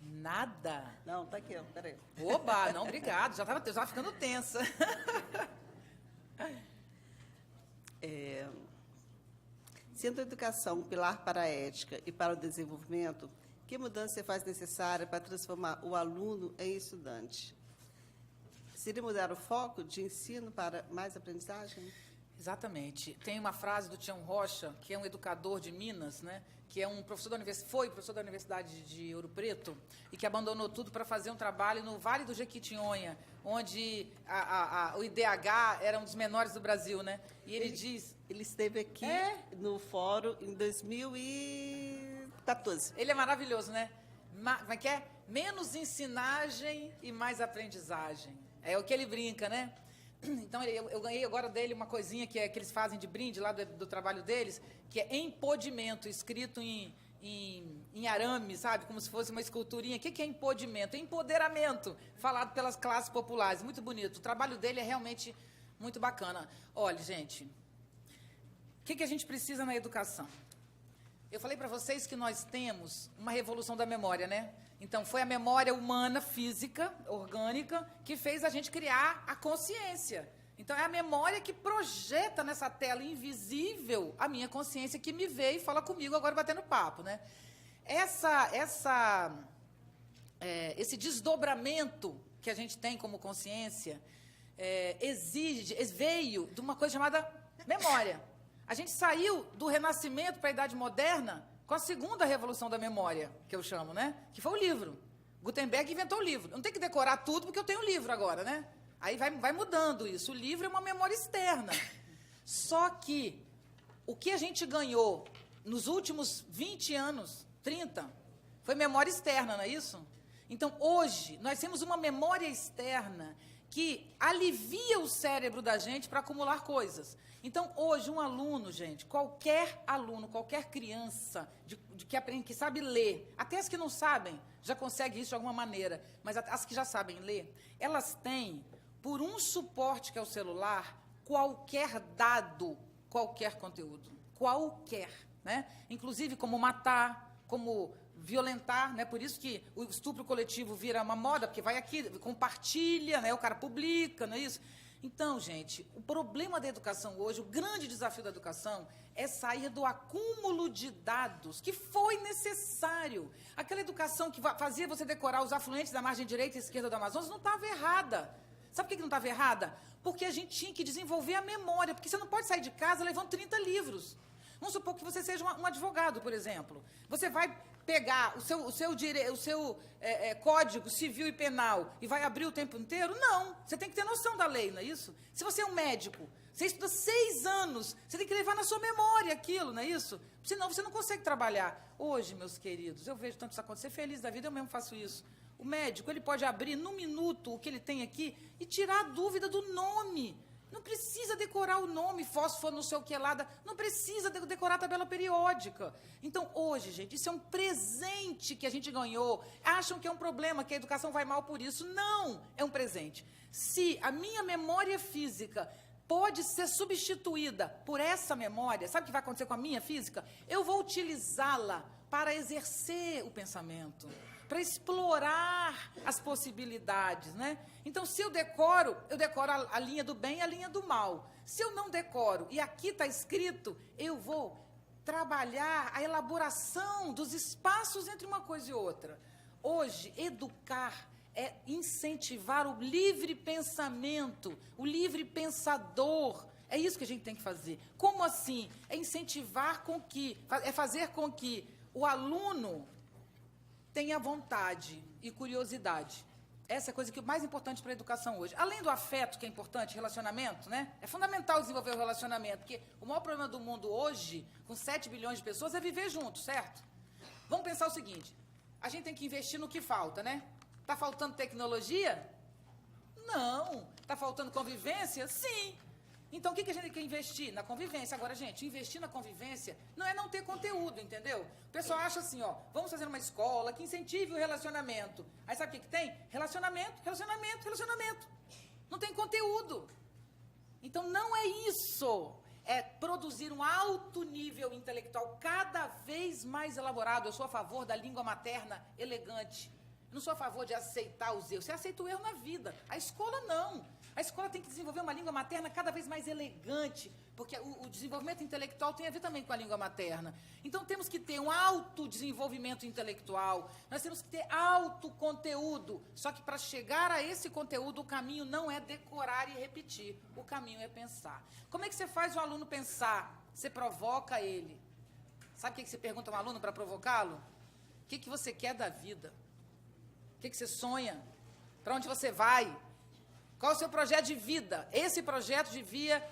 Nada? Não, está aqui, peraí. Oba, não, obrigado. Já estava ficando tensa. Sendo a educação um pilar para a ética e para o desenvolvimento, que mudança você faz necessária para transformar o aluno em estudante? Seria mudar o foco de ensino para mais aprendizagem? Exatamente. Tem uma frase do Tião Rocha, que é um educador de Minas, né, que é um professor foi professor da Universidade de Ouro Preto, e que abandonou tudo para fazer um trabalho no Vale do Jequitinhonha, onde o IDH era um dos menores do Brasil, né? E ele diz... Ele esteve aqui no fórum em 2014. Ele é maravilhoso, né? Como é que é? Menos ensinagem e mais aprendizagem. É o que ele brinca, né? Então, eu ganhei agora dele uma coisinha que eles fazem de brinde lá do trabalho deles, que é empodimento, escrito em arame, sabe? Como se fosse uma esculturinha. O que é empodimento? É empoderamento, falado pelas classes populares. Muito bonito. O trabalho dele é realmente muito bacana. Olha, gente, o que a gente precisa na educação? Eu falei para vocês que nós temos uma revolução da memória, né? Então, foi a memória humana, física, orgânica, que fez a gente criar a consciência. Então, é a memória que projeta nessa tela invisível a minha consciência, que me vê e fala comigo agora batendo papo, né? Esse desdobramento que a gente tem como consciência veio de uma coisa chamada memória. A gente saiu do Renascimento para a Idade Moderna com a segunda revolução da memória, que eu chamo, né? Que foi o livro. Gutenberg inventou o livro. Não tem que decorar tudo, porque eu tenho o livro agora, né? Aí vai mudando isso. O livro é uma memória externa. Só que o que a gente ganhou nos últimos 20 anos, 30, foi memória externa, não é isso? Então, hoje, nós temos uma memória externa que alivia o cérebro da gente para acumular coisas. Então, hoje, um aluno, gente, qualquer aluno, qualquer criança que sabe ler, até as que não sabem, já consegue isso de alguma maneira, mas as que já sabem ler, elas têm, por um suporte que é o celular, qualquer dado, qualquer conteúdo, qualquer, né? Inclusive como matar, como violentar, né? Por isso que o estupro coletivo vira uma moda, porque vai aqui, compartilha, né? O cara publica, não é isso? Então, gente, o problema da educação hoje, o grande desafio da educação é sair do acúmulo de dados que foi necessário. Aquela educação que fazia você decorar os afluentes da margem direita e esquerda do Amazonas não estava errada. Sabe por que não estava errada? Porque a gente tinha que desenvolver a memória, porque você não pode sair de casa levando 30 livros. Vamos supor que você seja um advogado, por exemplo. Você vai pegar o seu código civil e penal e vai abrir o tempo inteiro? Não. Você tem que ter noção da lei, não é isso? Se você é um médico, você estuda 6 anos, você tem que levar na sua memória aquilo, não é isso? Senão você não consegue trabalhar. Hoje, meus queridos, eu vejo tanto isso acontecer, feliz da vida, eu mesmo faço isso. O médico, ele pode abrir num minuto o que ele tem aqui e tirar a dúvida do nome. Não precisa decorar o nome, fósforo, não sei o que lá, não precisa decorar a tabela periódica. Então, hoje, gente, isso é um presente que a gente ganhou. Acham que é um problema, que a educação vai mal por isso. Não, é um presente. Se a minha memória física pode ser substituída por essa memória, sabe o que vai acontecer com a minha física? Eu vou utilizá-la para exercer o pensamento, para explorar as possibilidades, né? Então, se eu decoro a linha do bem e a linha do mal. Se eu não decoro, e aqui está escrito, eu vou trabalhar a elaboração dos espaços entre uma coisa e outra. Hoje, educar é incentivar o livre pensamento, o livre pensador. É isso que a gente tem que fazer. Como assim? É incentivar é fazer com que o aluno tenha vontade e curiosidade. Essa é a coisa que é mais importante para a educação hoje. Além do afeto, que é importante, relacionamento, né? É fundamental desenvolver o relacionamento, porque o maior problema do mundo hoje, com 7 bilhões de pessoas, é viver junto, certo? Vamos pensar o seguinte, a gente tem que investir no que falta, né? Está faltando tecnologia? Não. Está faltando convivência? Sim. Então, o que a gente tem que investir? Na convivência. Agora, gente, investir na convivência não é não ter conteúdo, entendeu? O pessoal acha assim, ó, vamos fazer uma escola que incentive o relacionamento. Aí sabe o que tem? Relacionamento, relacionamento, relacionamento. Não tem conteúdo. Então, não é isso. É produzir um alto nível intelectual cada vez mais elaborado. Eu sou a favor da língua materna elegante. Eu não sou a favor de aceitar os erros. Você aceita o erro na vida. A escola, não. A escola tem que desenvolver uma língua materna cada vez mais elegante, porque o desenvolvimento intelectual tem a ver também com a língua materna. Então, temos que ter um alto desenvolvimento intelectual, nós temos que ter alto conteúdo. Só que, para chegar a esse conteúdo, o caminho não é decorar e repetir. O caminho é pensar. Como é que você faz o aluno pensar? Você provoca ele. Sabe o que você pergunta a um aluno para provocá-lo? O que você quer da vida? O que você sonha? Para onde você vai? Qual é o seu projeto de vida? Esse projeto devia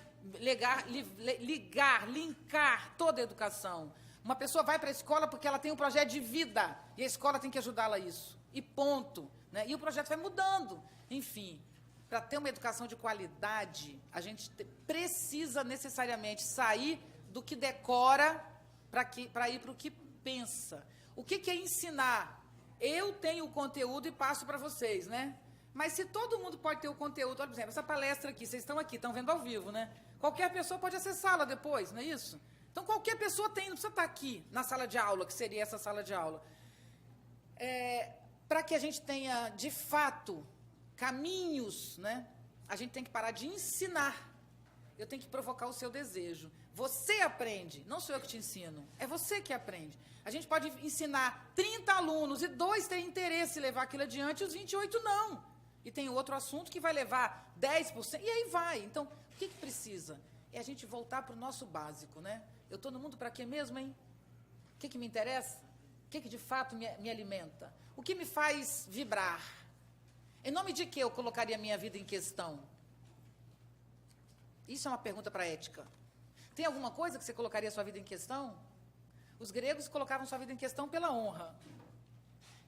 linkar toda a educação. Uma pessoa vai para a escola porque ela tem um projeto de vida, e a escola tem que ajudá-la a isso. E ponto. Né? E o projeto vai mudando. Enfim, para ter uma educação de qualidade, a gente precisa necessariamente sair do que decora para ir para o que pensa. O que é ensinar? Eu tenho o conteúdo e passo para vocês, né? Mas se todo mundo pode ter o conteúdo, por exemplo, essa palestra aqui, vocês estão aqui, estão vendo ao vivo, né? Qualquer pessoa pode acessá-la depois, não é isso? Então, qualquer pessoa tem, não precisa estar aqui na sala de aula, que seria essa sala de aula. Para que a gente tenha, de fato, caminhos, né? A gente tem que parar de ensinar. Eu tenho que provocar o seu desejo. Você aprende, não sou eu que te ensino, é você que aprende. A gente pode ensinar 30 alunos e 2 têm interesse em levar aquilo adiante e os 28 não. E tem outro assunto que vai levar 10%, e aí vai. Então, o que precisa? É a gente voltar para o nosso básico, né? Eu estou no mundo para quê mesmo, hein? O que me interessa? O que de fato me alimenta? O que me faz vibrar? Em nome de que eu colocaria a minha vida em questão? Isso é uma pergunta para a ética. Tem alguma coisa que você colocaria a sua vida em questão? Os gregos colocavam sua vida em questão pela honra.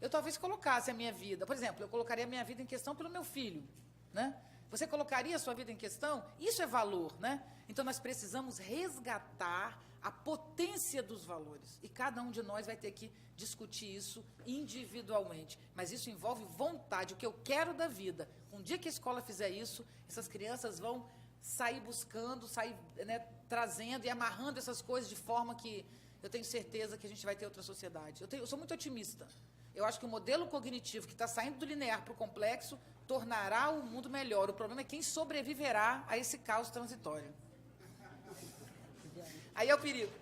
Eu talvez colocasse a minha vida, por exemplo, eu colocaria a minha vida em questão pelo meu filho, né? Você colocaria a sua vida em questão? Isso é valor, né? Então, nós precisamos resgatar a potência dos valores. E cada um de nós vai ter que discutir isso individualmente. Mas isso envolve vontade, o que eu quero da vida. Um dia que a escola fizer isso, essas crianças vão sair buscando, sair, né, trazendo e amarrando essas coisas de forma que eu tenho certeza que a gente vai ter outra sociedade. Eu sou muito otimista. Eu acho que o modelo cognitivo que está saindo do linear para o complexo tornará o mundo melhor. O problema é quem sobreviverá a esse caos transitório. Aí é o perigo.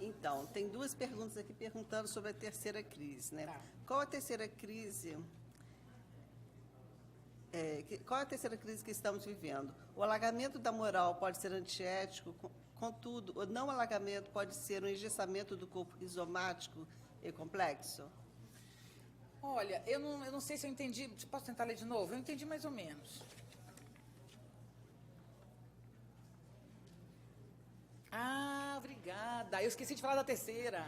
Então, tem 2 perguntas aqui perguntando sobre a terceira crise, né? Tá. Qual a terceira crise? Qual é a terceira crise que estamos vivendo? O alagamento da moral pode ser antiético, contudo, o não alagamento pode ser um engessamento do corpo rizomático e complexo? Olha, eu não sei se eu entendi. Posso tentar ler de novo? Eu entendi mais ou menos. Ah, obrigada. Eu esqueci de falar da terceira.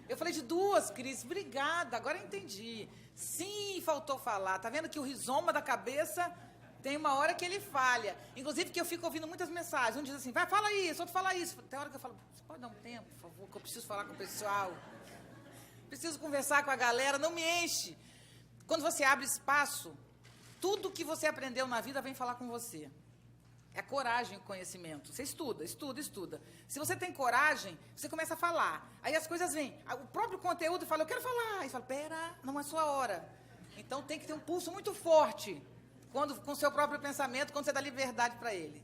Eu falei de 2 crises. Obrigada, agora eu entendi. Sim, faltou falar. Tá vendo que o rizoma da cabeça tem uma hora que ele falha. Inclusive que eu fico ouvindo muitas mensagens. Um diz assim, vai, fala isso, outro fala isso. Tem hora que eu falo, você pode dar um tempo, por favor, que eu preciso falar com o pessoal. Preciso conversar com a galera, não me enche. Quando você abre espaço, tudo que você aprendeu na vida vem falar com você. É a coragem, o conhecimento. Você estuda. Se você tem coragem, você começa a falar. Aí as coisas vêm. O próprio conteúdo fala, eu quero falar. Aí você fala, pera, não é sua hora. Então tem que ter um pulso muito forte com o seu próprio pensamento, quando você dá liberdade para ele.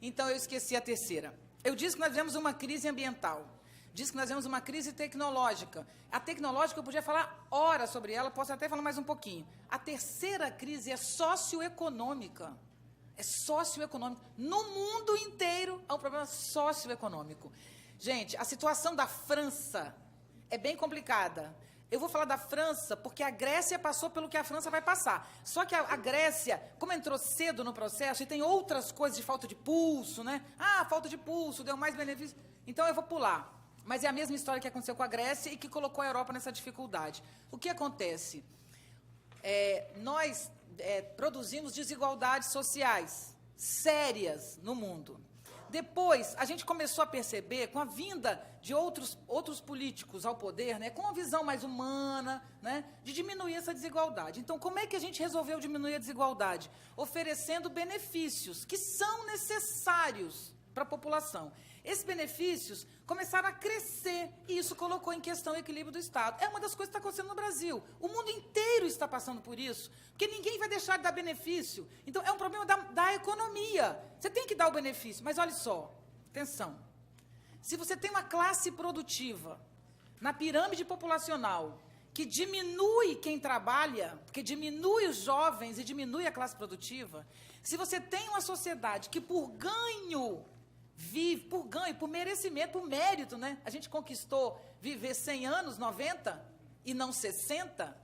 Então eu esqueci a terceira. Eu disse que nós vivemos uma crise ambiental. diz que nós vemos uma crise tecnológica. A tecnológica, eu podia falar horas sobre ela, posso até falar mais um pouquinho. A terceira crise é socioeconômica. É socioeconômica. No mundo inteiro há um problema socioeconômico. Gente, a situação da França é bem complicada. Eu vou falar da França porque a Grécia passou pelo que a França vai passar. Só que a Grécia, como entrou cedo no processo, e tem outras coisas de falta de pulso, né? Ah, falta de pulso, deu mais benefício. Então eu vou pular. Mas é a mesma história que aconteceu com a Grécia e que colocou a Europa nessa dificuldade. O que acontece? Nós produzimos desigualdades sociais sérias no mundo. Depois, a gente começou a perceber, com a vinda de outros políticos ao poder, né, com uma visão mais humana, né, de diminuir essa desigualdade. Então, como é que a gente resolveu diminuir a desigualdade? Oferecendo benefícios que são necessários para a população. Esses benefícios começaram a crescer e isso colocou em questão o equilíbrio do Estado. É uma das coisas que está acontecendo no Brasil. O mundo inteiro está passando por isso, porque ninguém vai deixar de dar benefício. Então, é um problema da economia. Você tem que dar o benefício, mas olha só, atenção. Se você tem uma classe produtiva na pirâmide populacional que diminui quem trabalha, que diminui os jovens e diminui a classe produtiva, se você tem uma sociedade que por ganho vive, por merecimento, por mérito, né? A gente conquistou viver 100 anos, 90 e não 60.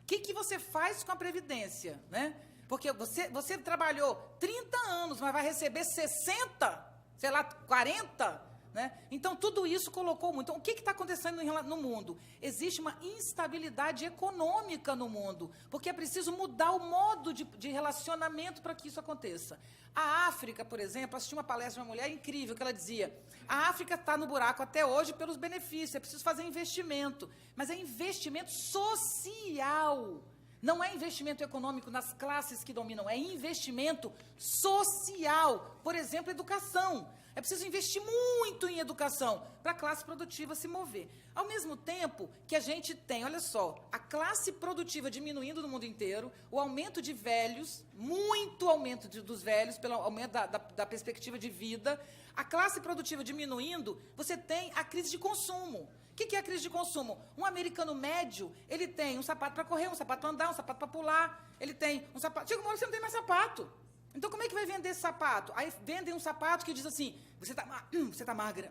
O que você faz com a Previdência, né? Porque você trabalhou 30 anos, mas vai receber 60, sei lá, 40, né? Então, tudo isso colocou muito. Então, o que está acontecendo no mundo? Existe uma instabilidade econômica no mundo, porque é preciso mudar o modo de relacionamento para que isso aconteça. A África, por exemplo, assisti uma palestra de uma mulher incrível, que ela dizia, a África está no buraco até hoje pelos benefícios, é preciso fazer investimento, mas é investimento social. Não é investimento econômico nas classes que dominam, é investimento social. Por exemplo, educação. É preciso investir muito em educação para a classe produtiva se mover. Ao mesmo tempo que a gente tem, olha só, a classe produtiva diminuindo no mundo inteiro, o aumento de velhos, muito aumento dos velhos, pelo aumento da perspectiva de vida, a classe produtiva diminuindo, você tem a crise de consumo. O que é a crise de consumo? Um americano médio, ele tem um sapato para correr, um sapato para andar, um sapato para pular, ele tem um sapato... Chega uma hora que você não tem mais sapato. Então, como é que vai vender esse sapato? Aí vendem um sapato que diz assim, você tá magra.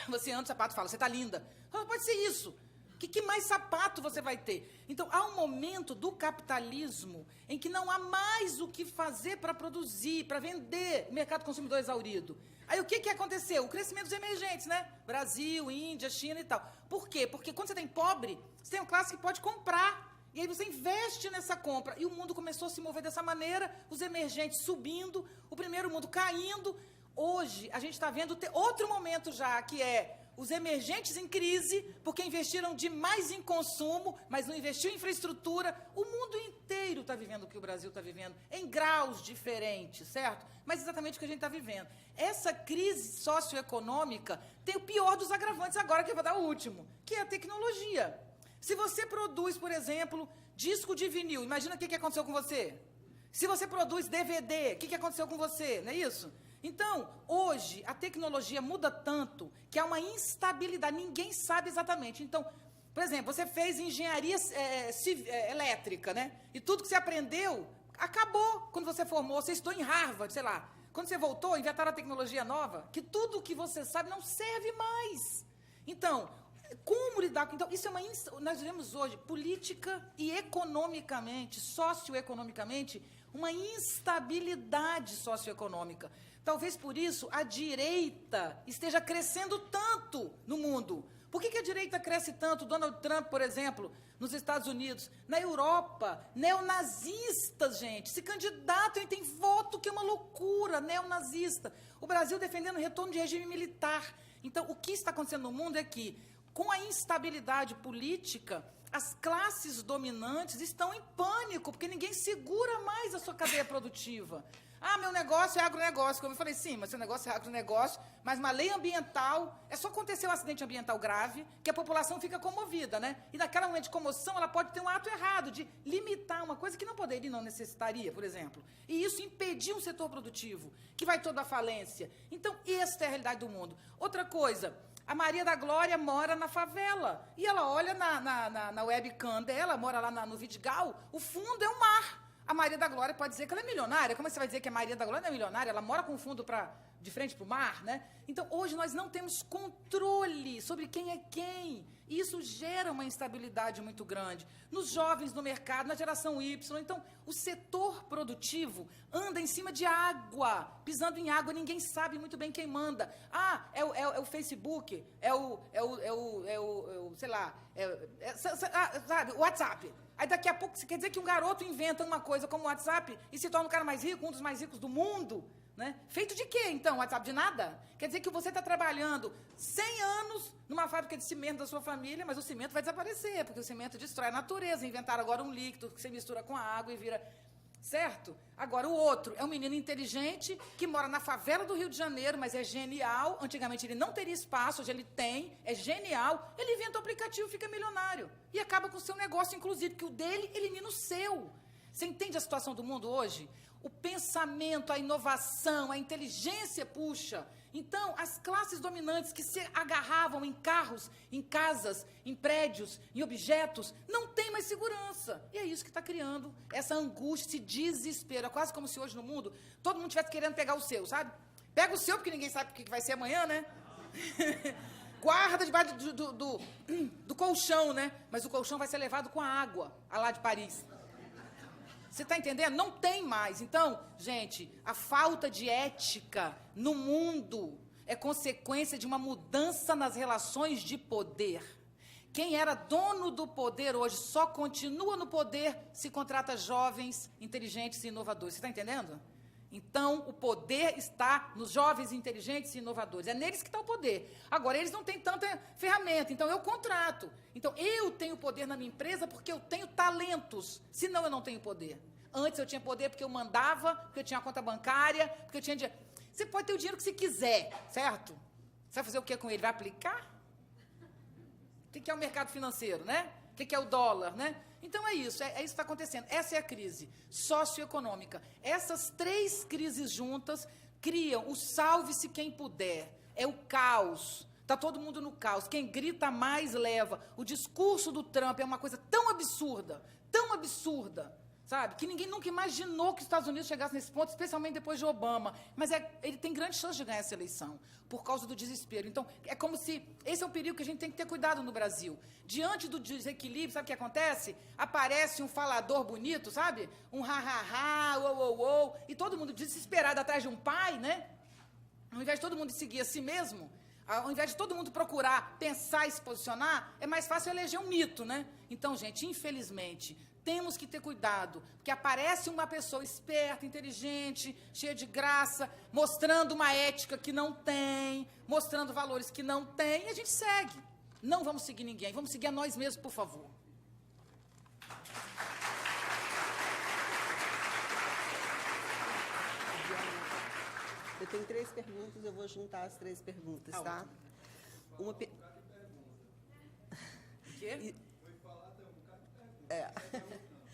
Você anda o sapato e fala, você tá linda. Não pode ser isso. Que mais sapato você vai ter? Então, há um momento do capitalismo em que não há mais o que fazer para produzir, para vender, o mercado consumidor exaurido. Aí, o que aconteceu? O crescimento dos emergentes, né? Brasil, Índia, China e tal. Por quê? Porque quando você tem pobre, você tem uma classe que pode comprar. E aí você investe nessa compra. E o mundo começou a se mover dessa maneira, os emergentes subindo, o primeiro mundo caindo. Hoje, a gente está vendo outro momento já, que é os emergentes em crise, porque investiram demais em consumo, mas não investiu em infraestrutura. O mundo inteiro está vivendo o que o Brasil está vivendo, em graus diferentes, certo? Mas exatamente o que a gente está vivendo. Essa crise socioeconômica tem o pior dos agravantes agora, que eu vou dar o último, que é a tecnologia. Se você produz, por exemplo, disco de vinil, imagina o que aconteceu com você. Se você produz DVD, o que aconteceu com você, não é isso? Então, hoje, a tecnologia muda tanto que há uma instabilidade, ninguém sabe exatamente. Então, por exemplo, você fez engenharia elétrica, né? E tudo que você aprendeu, acabou quando você formou, você estudou em Harvard, sei lá. Quando você voltou, inventaram a tecnologia nova, que tudo que você sabe não serve mais. Então, como lidar com... Então, isso é nós vivemos hoje, política e economicamente, socioeconomicamente, uma instabilidade socioeconômica. Talvez por isso a direita esteja crescendo tanto no mundo. Por que a direita cresce tanto? Donald Trump, por exemplo, nos Estados Unidos. Na Europa, neonazistas, gente, se candidatam e tem voto, que é uma loucura, neonazista. O Brasil defendendo o retorno de regime militar. Então, o que está acontecendo no mundo é que, com a instabilidade política, as classes dominantes estão em pânico, porque ninguém segura mais a sua cadeia produtiva. Ah, meu negócio é agronegócio. Como eu falei, sim, mas seu negócio é agronegócio, mas uma lei ambiental, é só acontecer um acidente ambiental grave, que a população fica comovida, né? E naquela momento de comoção, ela pode ter um ato errado de limitar uma coisa que não poderia e não necessitaria, por exemplo. E isso impedir um setor produtivo, que vai todo à falência. Então, esta é a realidade do mundo. Outra coisa, A Maria da Glória mora na favela. E ela olha na webcam dela, mora lá no Vidigal, o fundo é o mar. A Maria da Glória pode dizer que ela é milionária. Como você vai dizer que a Maria da Glória não é milionária? Ela mora com o fundo de frente para o mar, né? Então, hoje nós não temos controle sobre quem é quem. E isso gera uma instabilidade muito grande. Nos jovens no mercado, na geração Y. Então, o setor produtivo anda em cima de água, pisando em água, ninguém sabe muito bem quem manda. Ah, é o Facebook, sei lá, sabe, o WhatsApp. Aí daqui a pouco, quer dizer que um garoto inventa uma coisa como o WhatsApp e se torna o cara mais rico, um dos mais ricos do mundo, né? Feito de quê, então, WhatsApp? De nada? Quer dizer que você está trabalhando 100 anos numa fábrica de cimento da sua família, mas o cimento vai desaparecer, porque o cimento destrói a natureza. Inventaram agora um líquido que você mistura com a água e vira... Certo? Agora, o outro é um menino inteligente que mora na favela do Rio de Janeiro, mas é genial. Antigamente ele não teria espaço, hoje ele tem, é genial. Ele inventa o aplicativo, fica milionário. E acaba com o seu negócio, inclusive, que o dele elimina o seu. Você entende a situação do mundo hoje? O pensamento, a inovação, a inteligência puxa. Então, as classes dominantes que se agarravam em carros, em casas, em prédios, em objetos, não têm mais segurança. E é isso que está criando essa angústia, esse desespero. É quase como se hoje no mundo todo mundo estivesse querendo pegar o seu, sabe? Pega o seu, porque ninguém sabe o que vai ser amanhã, né? Guarda debaixo do colchão, né? Mas o colchão vai ser levado com a água, lá de Paris. Você está entendendo? Não tem mais. Então, gente, a falta de ética no mundo é consequência de uma mudança nas relações de poder. Quem era dono do poder hoje só continua no poder se contrata jovens, inteligentes e inovadores. Você está entendendo? Então, o poder está nos jovens, inteligentes e inovadores. É neles que está o poder. Agora, eles não têm tanta ferramenta, então eu contrato. Então, eu tenho poder na minha empresa porque eu tenho talentos, senão eu não tenho poder. Antes eu tinha poder porque eu mandava, porque eu tinha a conta bancária, porque eu tinha dinheiro. Você pode ter o dinheiro que você quiser, certo? Você vai fazer o que com ele? Vai aplicar? O que é o mercado financeiro, né? O que é o dólar, né? Então é isso que está acontecendo. Essa é a crise socioeconômica. Essas três crises juntas criam o salve-se quem puder. É o caos. Está todo mundo no caos. Quem grita mais leva. O discurso do Trump é uma coisa tão absurda, sabe? Que ninguém nunca imaginou que os Estados Unidos chegassem nesse ponto, especialmente depois de Obama. Mas ele tem grande chance de ganhar essa eleição, por causa do desespero. Então, é como se... Esse é um perigo que a gente tem que ter cuidado no Brasil. Diante do desequilíbrio, sabe o que acontece? Aparece um falador bonito, sabe? Um ha-ha-ha, uou, e todo mundo desesperado atrás de um pai, né? Ao invés de todo mundo seguir a si mesmo, ao invés de todo mundo procurar pensar e se posicionar, é mais fácil eleger um mito, né? Então, gente, infelizmente... Temos que ter cuidado, porque aparece uma pessoa esperta, inteligente, cheia de graça, mostrando uma ética que não tem, mostrando valores que não tem, e a gente segue. Não vamos seguir ninguém, vamos seguir a nós mesmos, por favor. Eu tenho 3 perguntas, eu vou juntar as 3 perguntas, tá? Uma O quê?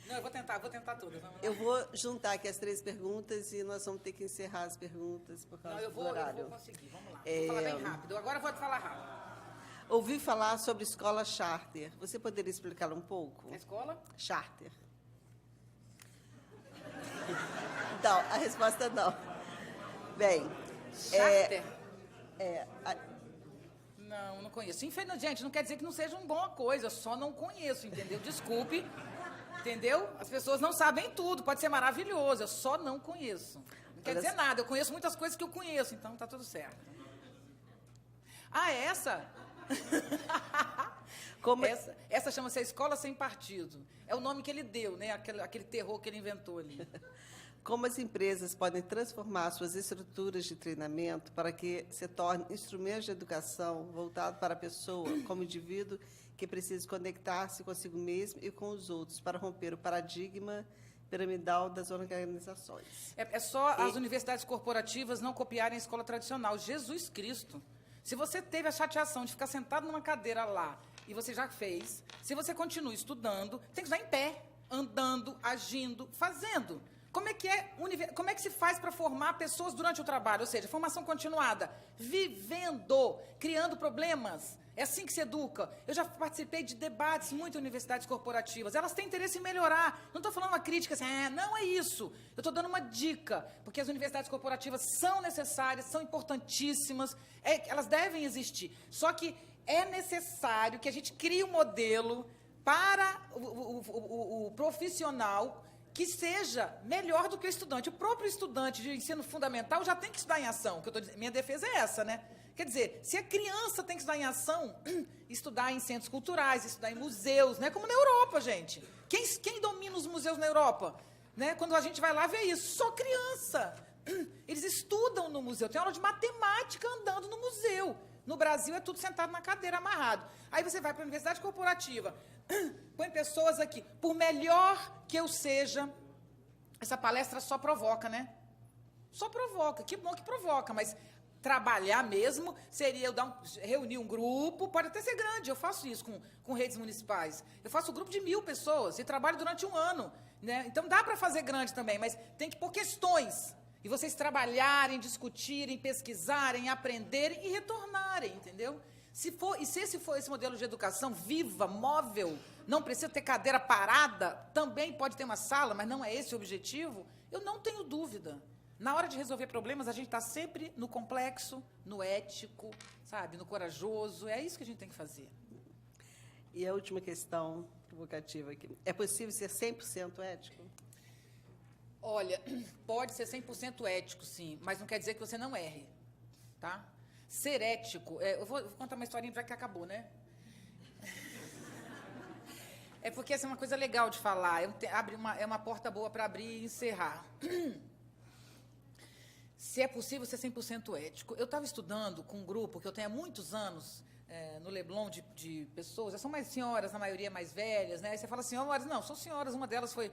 Não, eu vou tentar tudo. Eu vou juntar aqui as 3 perguntas e nós vamos ter que encerrar as perguntas por causa do horário. Eu vou conseguir, vamos lá. Vou falar bem rápido. Agora eu vou falar rápido. Ouvi falar sobre escola charter. Você poderia explicar um pouco? A escola? Charter. Então, a resposta não. Bem... Charter? Não conheço. Infelizmente, gente, não quer dizer que não seja uma boa coisa, eu só não conheço, entendeu? Desculpe, entendeu? As pessoas não sabem tudo, pode ser maravilhoso, eu só não conheço. Não quer dizer nada, eu conheço muitas coisas que eu conheço, então tá tudo certo. Ah, essa? Essa chama-se a Escola Sem Partido. É o nome que ele deu, né? Aquele terror que ele inventou ali. Como as empresas podem transformar suas estruturas de treinamento para que se tornem instrumentos de educação voltados para a pessoa, como indivíduo que precisa conectar-se consigo mesmo e com os outros para romper o paradigma piramidal das organizações? É só as universidades corporativas não copiarem a escola tradicional. Jesus Cristo. Se você teve a chateação de ficar sentado numa cadeira lá, e você já fez, se você continua estudando, tem que estar em pé, andando, agindo, fazendo. como é que se faz para formar pessoas durante o trabalho? Ou seja, formação continuada, vivendo, criando problemas. É assim que se educa. Eu já participei de debates muito em universidades corporativas. Elas têm interesse em melhorar. Não estou falando uma crítica assim, não é isso. Eu estou dando uma dica, porque as universidades corporativas são necessárias, são importantíssimas, elas devem existir. Só que é necessário que a gente crie um modelo para o profissional que seja melhor do que o estudante. O próprio estudante de ensino fundamental já tem que estudar em ação. Que eu tô dizendo, minha defesa é essa, né? Quer dizer, se a criança tem que estudar em ação, estudar em centros culturais, estudar em museus, né? Como na Europa, gente. Quem domina os museus na Europa? Né? Quando a gente vai lá, vê isso. Só criança. Eles estudam no museu. Tem aula de matemática andando no museu. No Brasil é tudo sentado na cadeira, amarrado. Aí você vai para a universidade corporativa, põe pessoas aqui. Por melhor que eu seja, essa palestra só provoca, né? Só provoca. Que bom que provoca, mas trabalhar mesmo seria eu reunir um grupo, pode até ser grande, eu faço isso com redes municipais. Eu faço um grupo de 1.000 pessoas e trabalho durante um ano. Né? Então dá para fazer grande também, mas tem que pôr questões. E vocês trabalharem, discutirem, pesquisarem, aprenderem e retornarem, entendeu? Se esse for esse modelo de educação viva, móvel, não precisa ter cadeira parada, também pode ter uma sala, mas não é esse o objetivo, eu não tenho dúvida. Na hora de resolver problemas, a gente está sempre no complexo, no ético, sabe, no corajoso, é isso que a gente tem que fazer. E a última questão provocativa aqui. É possível ser 100% ético? Olha, pode ser 100% ético, sim, mas não quer dizer que você não erre, tá? Ser ético... eu vou contar uma historinha já que acabou, né? É porque essa é uma coisa legal de falar, é uma porta boa para abrir e encerrar. Se é possível ser 100% ético. Eu estava estudando com um grupo que eu tenho há muitos anos, no Leblon, de pessoas, já são mais senhoras, na maioria mais velhas, né? Aí você fala senhoras, não, são senhoras, uma delas foi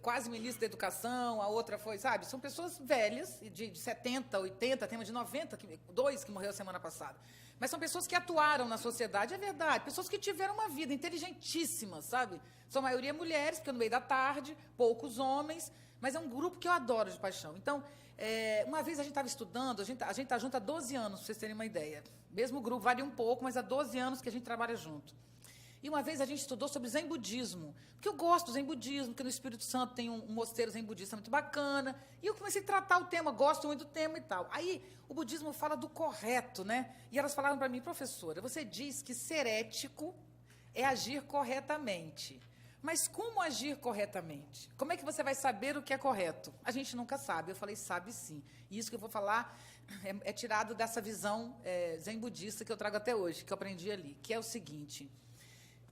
quase ministra da Educação, a outra foi, sabe, são pessoas velhas, de 70, 80, tem uma de 90, dois que morreu a semana passada. Mas são pessoas que atuaram na sociedade, é verdade, pessoas que tiveram uma vida inteligentíssimas, sabe? São a maioria mulheres, porque no meio da tarde, poucos homens, mas é um grupo que eu adoro de paixão. Então, uma vez a gente estava estudando, a gente está junto há 12 anos, para vocês terem uma ideia. Mesmo grupo varia um pouco, mas há 12 anos que a gente trabalha junto. E uma vez a gente estudou sobre Zen Budismo, porque eu gosto do Zen Budismo, porque no Espírito Santo tem um mosteiro Zen Budista muito bacana, e eu comecei a tratar o tema, gosto muito do tema e tal. Aí o budismo fala do correto, né? E elas falaram para mim, professora, você diz que ser ético é agir corretamente. Mas como agir corretamente? Como é que você vai saber o que é correto? A gente nunca sabe. Eu falei, sabe sim. E isso que eu vou falar é tirado dessa visão zen budista que eu trago até hoje, que eu aprendi ali, que é o seguinte: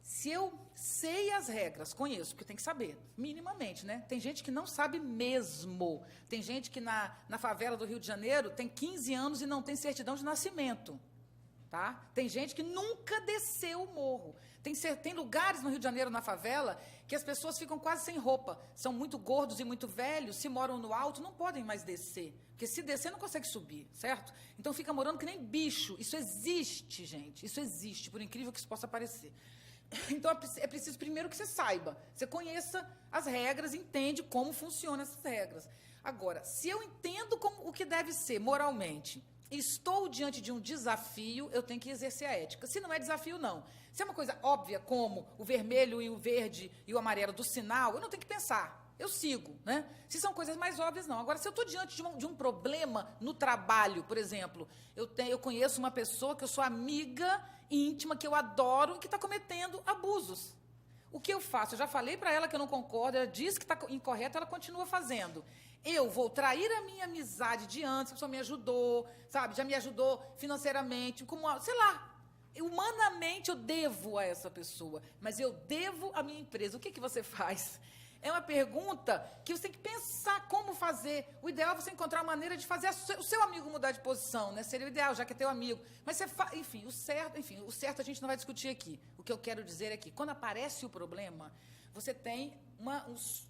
se eu sei as regras, conheço, porque tem que saber, minimamente, né? Tem gente que não sabe mesmo. Tem gente que na favela do Rio de Janeiro tem 15 anos e não tem certidão de nascimento. Tá? Tem gente que nunca desceu o morro. Tem lugares no Rio de Janeiro, na favela, que as pessoas ficam quase sem roupa. São muito gordos e muito velhos, se moram no alto, não podem mais descer. Porque se descer, não consegue subir, certo? Então fica morando que nem bicho. Isso existe, gente. Isso existe, por incrível que isso possa parecer. Então é preciso primeiro que você saiba. Você conheça as regras, entende como funcionam essas regras. Agora, se eu entendo o que deve ser moralmente, estou diante de um desafio, eu tenho que exercer a ética. Se não é desafio, não. Se é uma coisa óbvia, como o vermelho e o verde e o amarelo do sinal, eu não tenho que pensar. Eu sigo, né? Se são coisas mais óbvias, não. Agora, se eu estou diante de um problema no trabalho, por exemplo, eu conheço uma pessoa que eu sou amiga íntima, que eu adoro, e que está cometendo abusos. O que eu faço? Eu já falei para ela que eu não concordo, ela diz que está incorreto, ela continua fazendo. Eu vou trair a minha amizade de antes, a pessoa me ajudou, sabe? Já me ajudou financeiramente, sei lá. Humanamente eu devo a essa pessoa, mas eu devo à minha empresa. O que você faz? É uma pergunta que você tem que pensar como fazer. O ideal é você encontrar uma maneira de fazer o seu amigo mudar de posição, né? Seria o ideal, já que é teu amigo. Mas você faz, enfim, o certo a gente não vai discutir aqui. O que eu quero dizer é que quando aparece o problema, você tem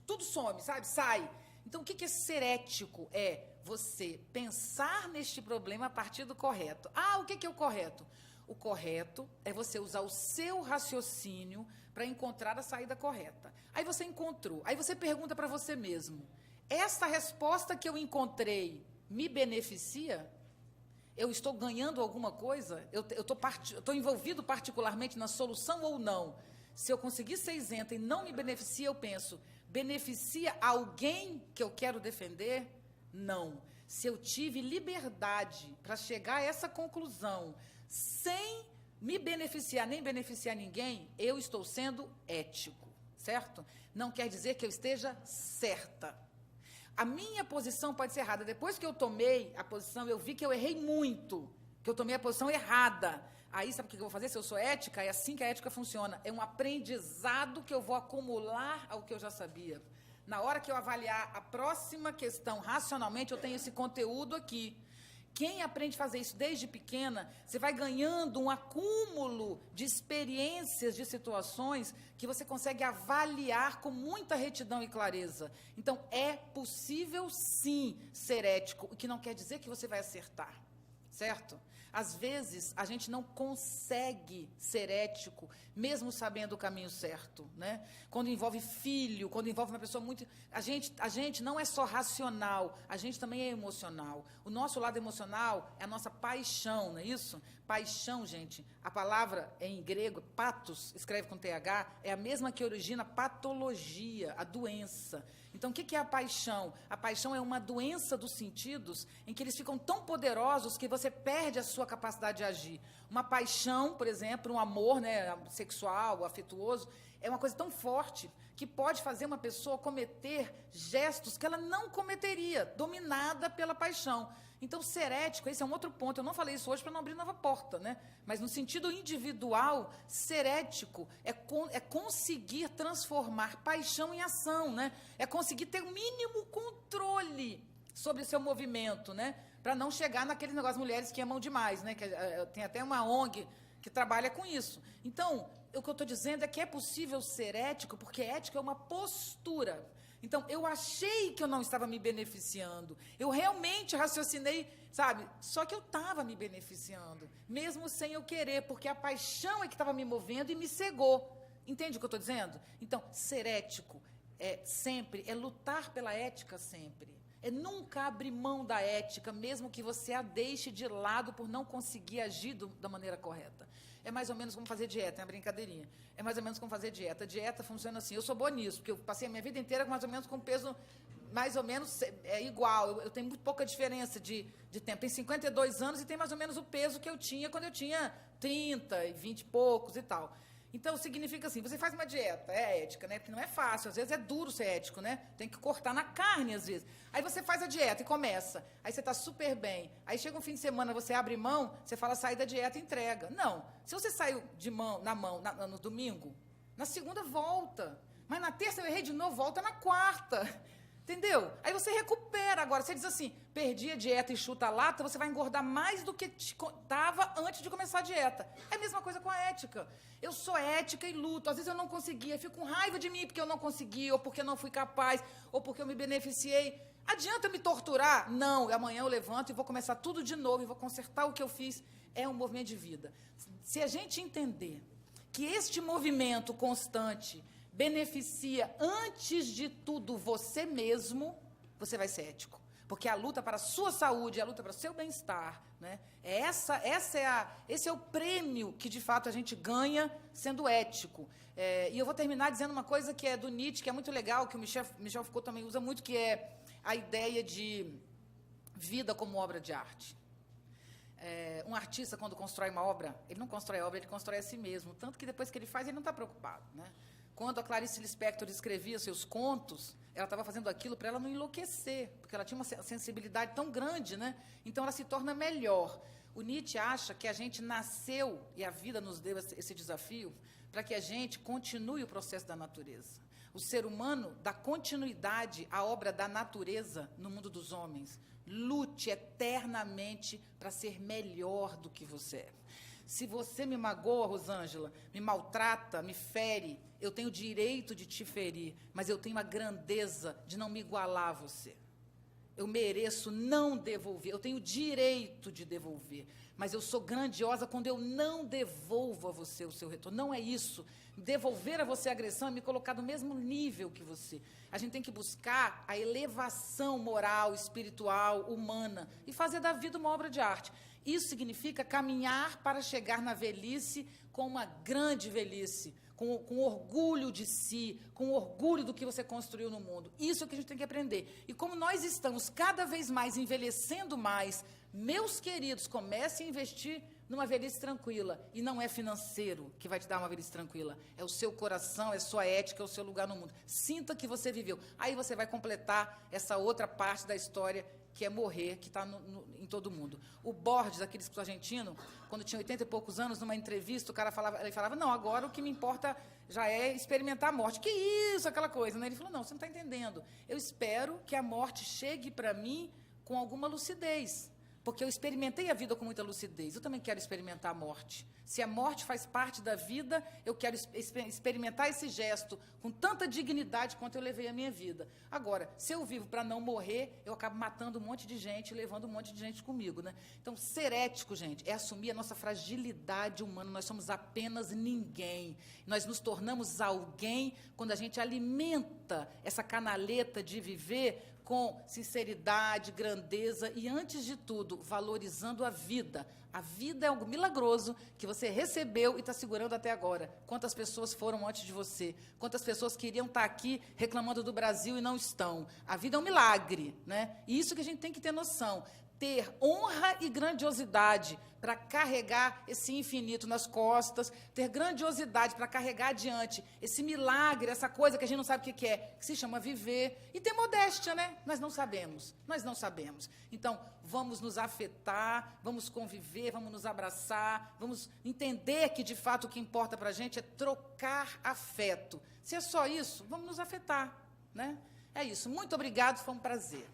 tudo some, sabe? Sai. Então, o que é ser ético? É você pensar neste problema a partir do correto. O que é o correto? O correto é você usar o seu raciocínio para encontrar a saída correta. Aí você encontrou. Aí você pergunta para você mesmo, essa resposta que eu encontrei me beneficia? Eu estou ganhando alguma coisa? Eu estou envolvido particularmente na solução ou não? Se eu conseguir ser isenta e não me beneficia, eu penso, beneficia alguém que eu quero defender? Não. Se eu tive liberdade para chegar a essa conclusão, sem me beneficiar nem beneficiar ninguém, eu estou sendo ético, certo? Não quer dizer que eu esteja certa. A minha posição pode ser errada. Depois que eu tomei a posição, eu vi que eu errei muito, que eu tomei a posição errada. Aí, sabe o que eu vou fazer? Se eu sou ética, é assim que a ética funciona. É um aprendizado que eu vou acumular ao que eu já sabia. Na hora que eu avaliar a próxima questão racionalmente, eu tenho esse conteúdo aqui. Quem aprende a fazer isso desde pequena, você vai ganhando um acúmulo de experiências, de situações, que você consegue avaliar com muita retidão e clareza. Então, é possível, sim, ser ético, o que não quer dizer que você vai acertar, certo? Às vezes, a gente não consegue ser ético, mesmo sabendo o caminho certo, né? Quando envolve filho, quando envolve uma pessoa muito... A gente não é só racional, a gente também é emocional. O nosso lado emocional é a nossa paixão, não é isso? Paixão, gente, a palavra em grego, patos, escreve com TH, é a mesma que origina patologia, a doença. Então, o que é a paixão? A paixão é uma doença dos sentidos em que eles ficam tão poderosos que você perde a sua capacidade de agir. Uma paixão, por exemplo, um amor, né, sexual, afetuoso, é uma coisa tão forte que pode fazer uma pessoa cometer gestos que ela não cometeria, dominada pela paixão. Então, ser ético, esse é um outro ponto. Eu não falei isso hoje para não abrir nova porta, né? Mas, no sentido individual, ser ético é conseguir transformar paixão em ação, né? É conseguir ter o mínimo controle sobre o seu movimento, né? Para não chegar naquele negócio, mulheres que amam demais, né? Tem até uma ONG que trabalha com isso. Então, o que eu estou dizendo é que é possível ser ético, porque ética é uma postura. Então, eu achei que eu não estava me beneficiando. Eu realmente raciocinei, sabe? Só que eu estava me beneficiando, mesmo sem eu querer, porque a paixão é que estava me movendo e me cegou. Entende o que eu estou dizendo? Então, ser ético é lutar pela ética sempre. É nunca abrir mão da ética, mesmo que você a deixe de lado por não conseguir agir da maneira correta. É mais ou menos como fazer dieta, é uma brincadeirinha. É mais ou menos como fazer dieta. A dieta funciona assim, eu sou boa nisso, porque eu passei a minha vida inteira mais ou menos com peso mais ou menos igual. Eu tenho muito pouca diferença de tempo. Tenho 52 anos e tenho mais ou menos o peso que eu tinha quando eu tinha 30 e 20 e poucos e tal. Então, significa assim, você faz uma dieta, é ética, né? Porque não é fácil, às vezes é duro ser ético, né? Tem que cortar na carne, às vezes. Aí você faz a dieta e começa, aí você está super bem. Aí chega um fim de semana, você abre mão, você fala, sai da dieta e entrega. Não, se você saiu no domingo, na segunda volta. Mas na terça eu errei de novo, volta na quarta. Entendeu? Aí você recupera. Agora, você diz assim, perdi a dieta e chuta a lata, você vai engordar mais do que estava antes de começar a dieta. É a mesma coisa com a ética. Eu sou ética e luto. Às vezes eu não conseguia, fico com raiva de mim porque eu não consegui, ou porque eu não fui capaz, ou porque eu me beneficiei. Adianta eu me torturar? Não, amanhã eu levanto e vou começar tudo de novo, e vou consertar o que eu fiz. É um movimento de vida. Se a gente entender que este movimento constante beneficia, antes de tudo, você mesmo, você vai ser ético. Porque a luta para a sua saúde, a luta para o seu bem-estar, né? Esse é o prêmio que, de fato, a gente ganha sendo ético. E eu vou terminar dizendo uma coisa que é do Nietzsche, que é muito legal, que o Michel Foucault também usa muito, que é a ideia de vida como obra de arte. Um artista, quando constrói uma obra, ele não constrói a obra, ele constrói a si mesmo. Tanto que depois que ele faz, ele não está preocupado, né? Quando a Clarice Lispector escrevia seus contos, ela estava fazendo aquilo para ela não enlouquecer, porque ela tinha uma sensibilidade tão grande, né? Então ela se torna melhor. O Nietzsche acha que a gente nasceu, e a vida nos deu esse desafio, para que a gente continue o processo da natureza. O ser humano dá continuidade à obra da natureza no mundo dos homens. Lute eternamente para ser melhor do que você é. Se você me magoa, Rosângela, me maltrata, me fere, eu tenho o direito de te ferir, mas eu tenho a grandeza de não me igualar a você. Eu mereço não devolver, eu tenho direito de devolver, mas eu sou grandiosa quando eu não devolvo a você o seu retorno. Não é isso. Devolver a você a agressão é me colocar no mesmo nível que você. A gente tem que buscar a elevação moral, espiritual, humana e fazer da vida uma obra de arte. Isso significa caminhar para chegar na velhice com uma grande velhice, com orgulho de si, com orgulho do que você construiu no mundo. Isso é o que a gente tem que aprender. E como nós estamos cada vez mais envelhecendo mais, meus queridos, comecem a investir numa velhice tranquila. E não é financeiro que vai te dar uma velhice tranquila. É o seu coração, é a sua ética, é o seu lugar no mundo. Sinta que você viveu. Aí você vai completar essa outra parte da história, que é morrer, que está em todo mundo. O Borges, aquele escritor argentino, quando tinha 80 e poucos anos, numa entrevista, ele falava, não, agora o que me importa já é experimentar a morte. Que isso, aquela coisa, né? Ele falou, não, você não está entendendo. Eu espero que a morte chegue para mim com alguma lucidez, porque eu experimentei a vida com muita lucidez. Eu também quero experimentar a morte. Se a morte faz parte da vida, eu quero experimentar esse gesto com tanta dignidade quanto eu levei a minha vida. Agora, se eu vivo para não morrer, eu acabo matando um monte de gente, levando um monte de gente comigo, né? Então, ser ético, gente, é assumir a nossa fragilidade humana. Nós somos apenas ninguém. Nós nos tornamos alguém quando a gente alimenta essa canaleta de viver com sinceridade, grandeza e, antes de tudo, valorizando a vida. A vida é algo milagroso que você recebeu e está segurando até agora. Quantas pessoas foram antes de você? Quantas pessoas queriam estar aqui reclamando do Brasil e não estão? A vida é um milagre, né? E isso que a gente tem que ter noção. Ter honra e grandiosidade para carregar esse infinito nas costas, ter grandiosidade para carregar adiante esse milagre, essa coisa que a gente não sabe o que é, que se chama viver, e ter modéstia, né? Nós não sabemos. Então, vamos nos afetar, vamos conviver, vamos nos abraçar, vamos entender que, de fato, o que importa para a gente é trocar afeto. Se é só isso, vamos nos afetar, né? É isso. Muito obrigado, foi um prazer.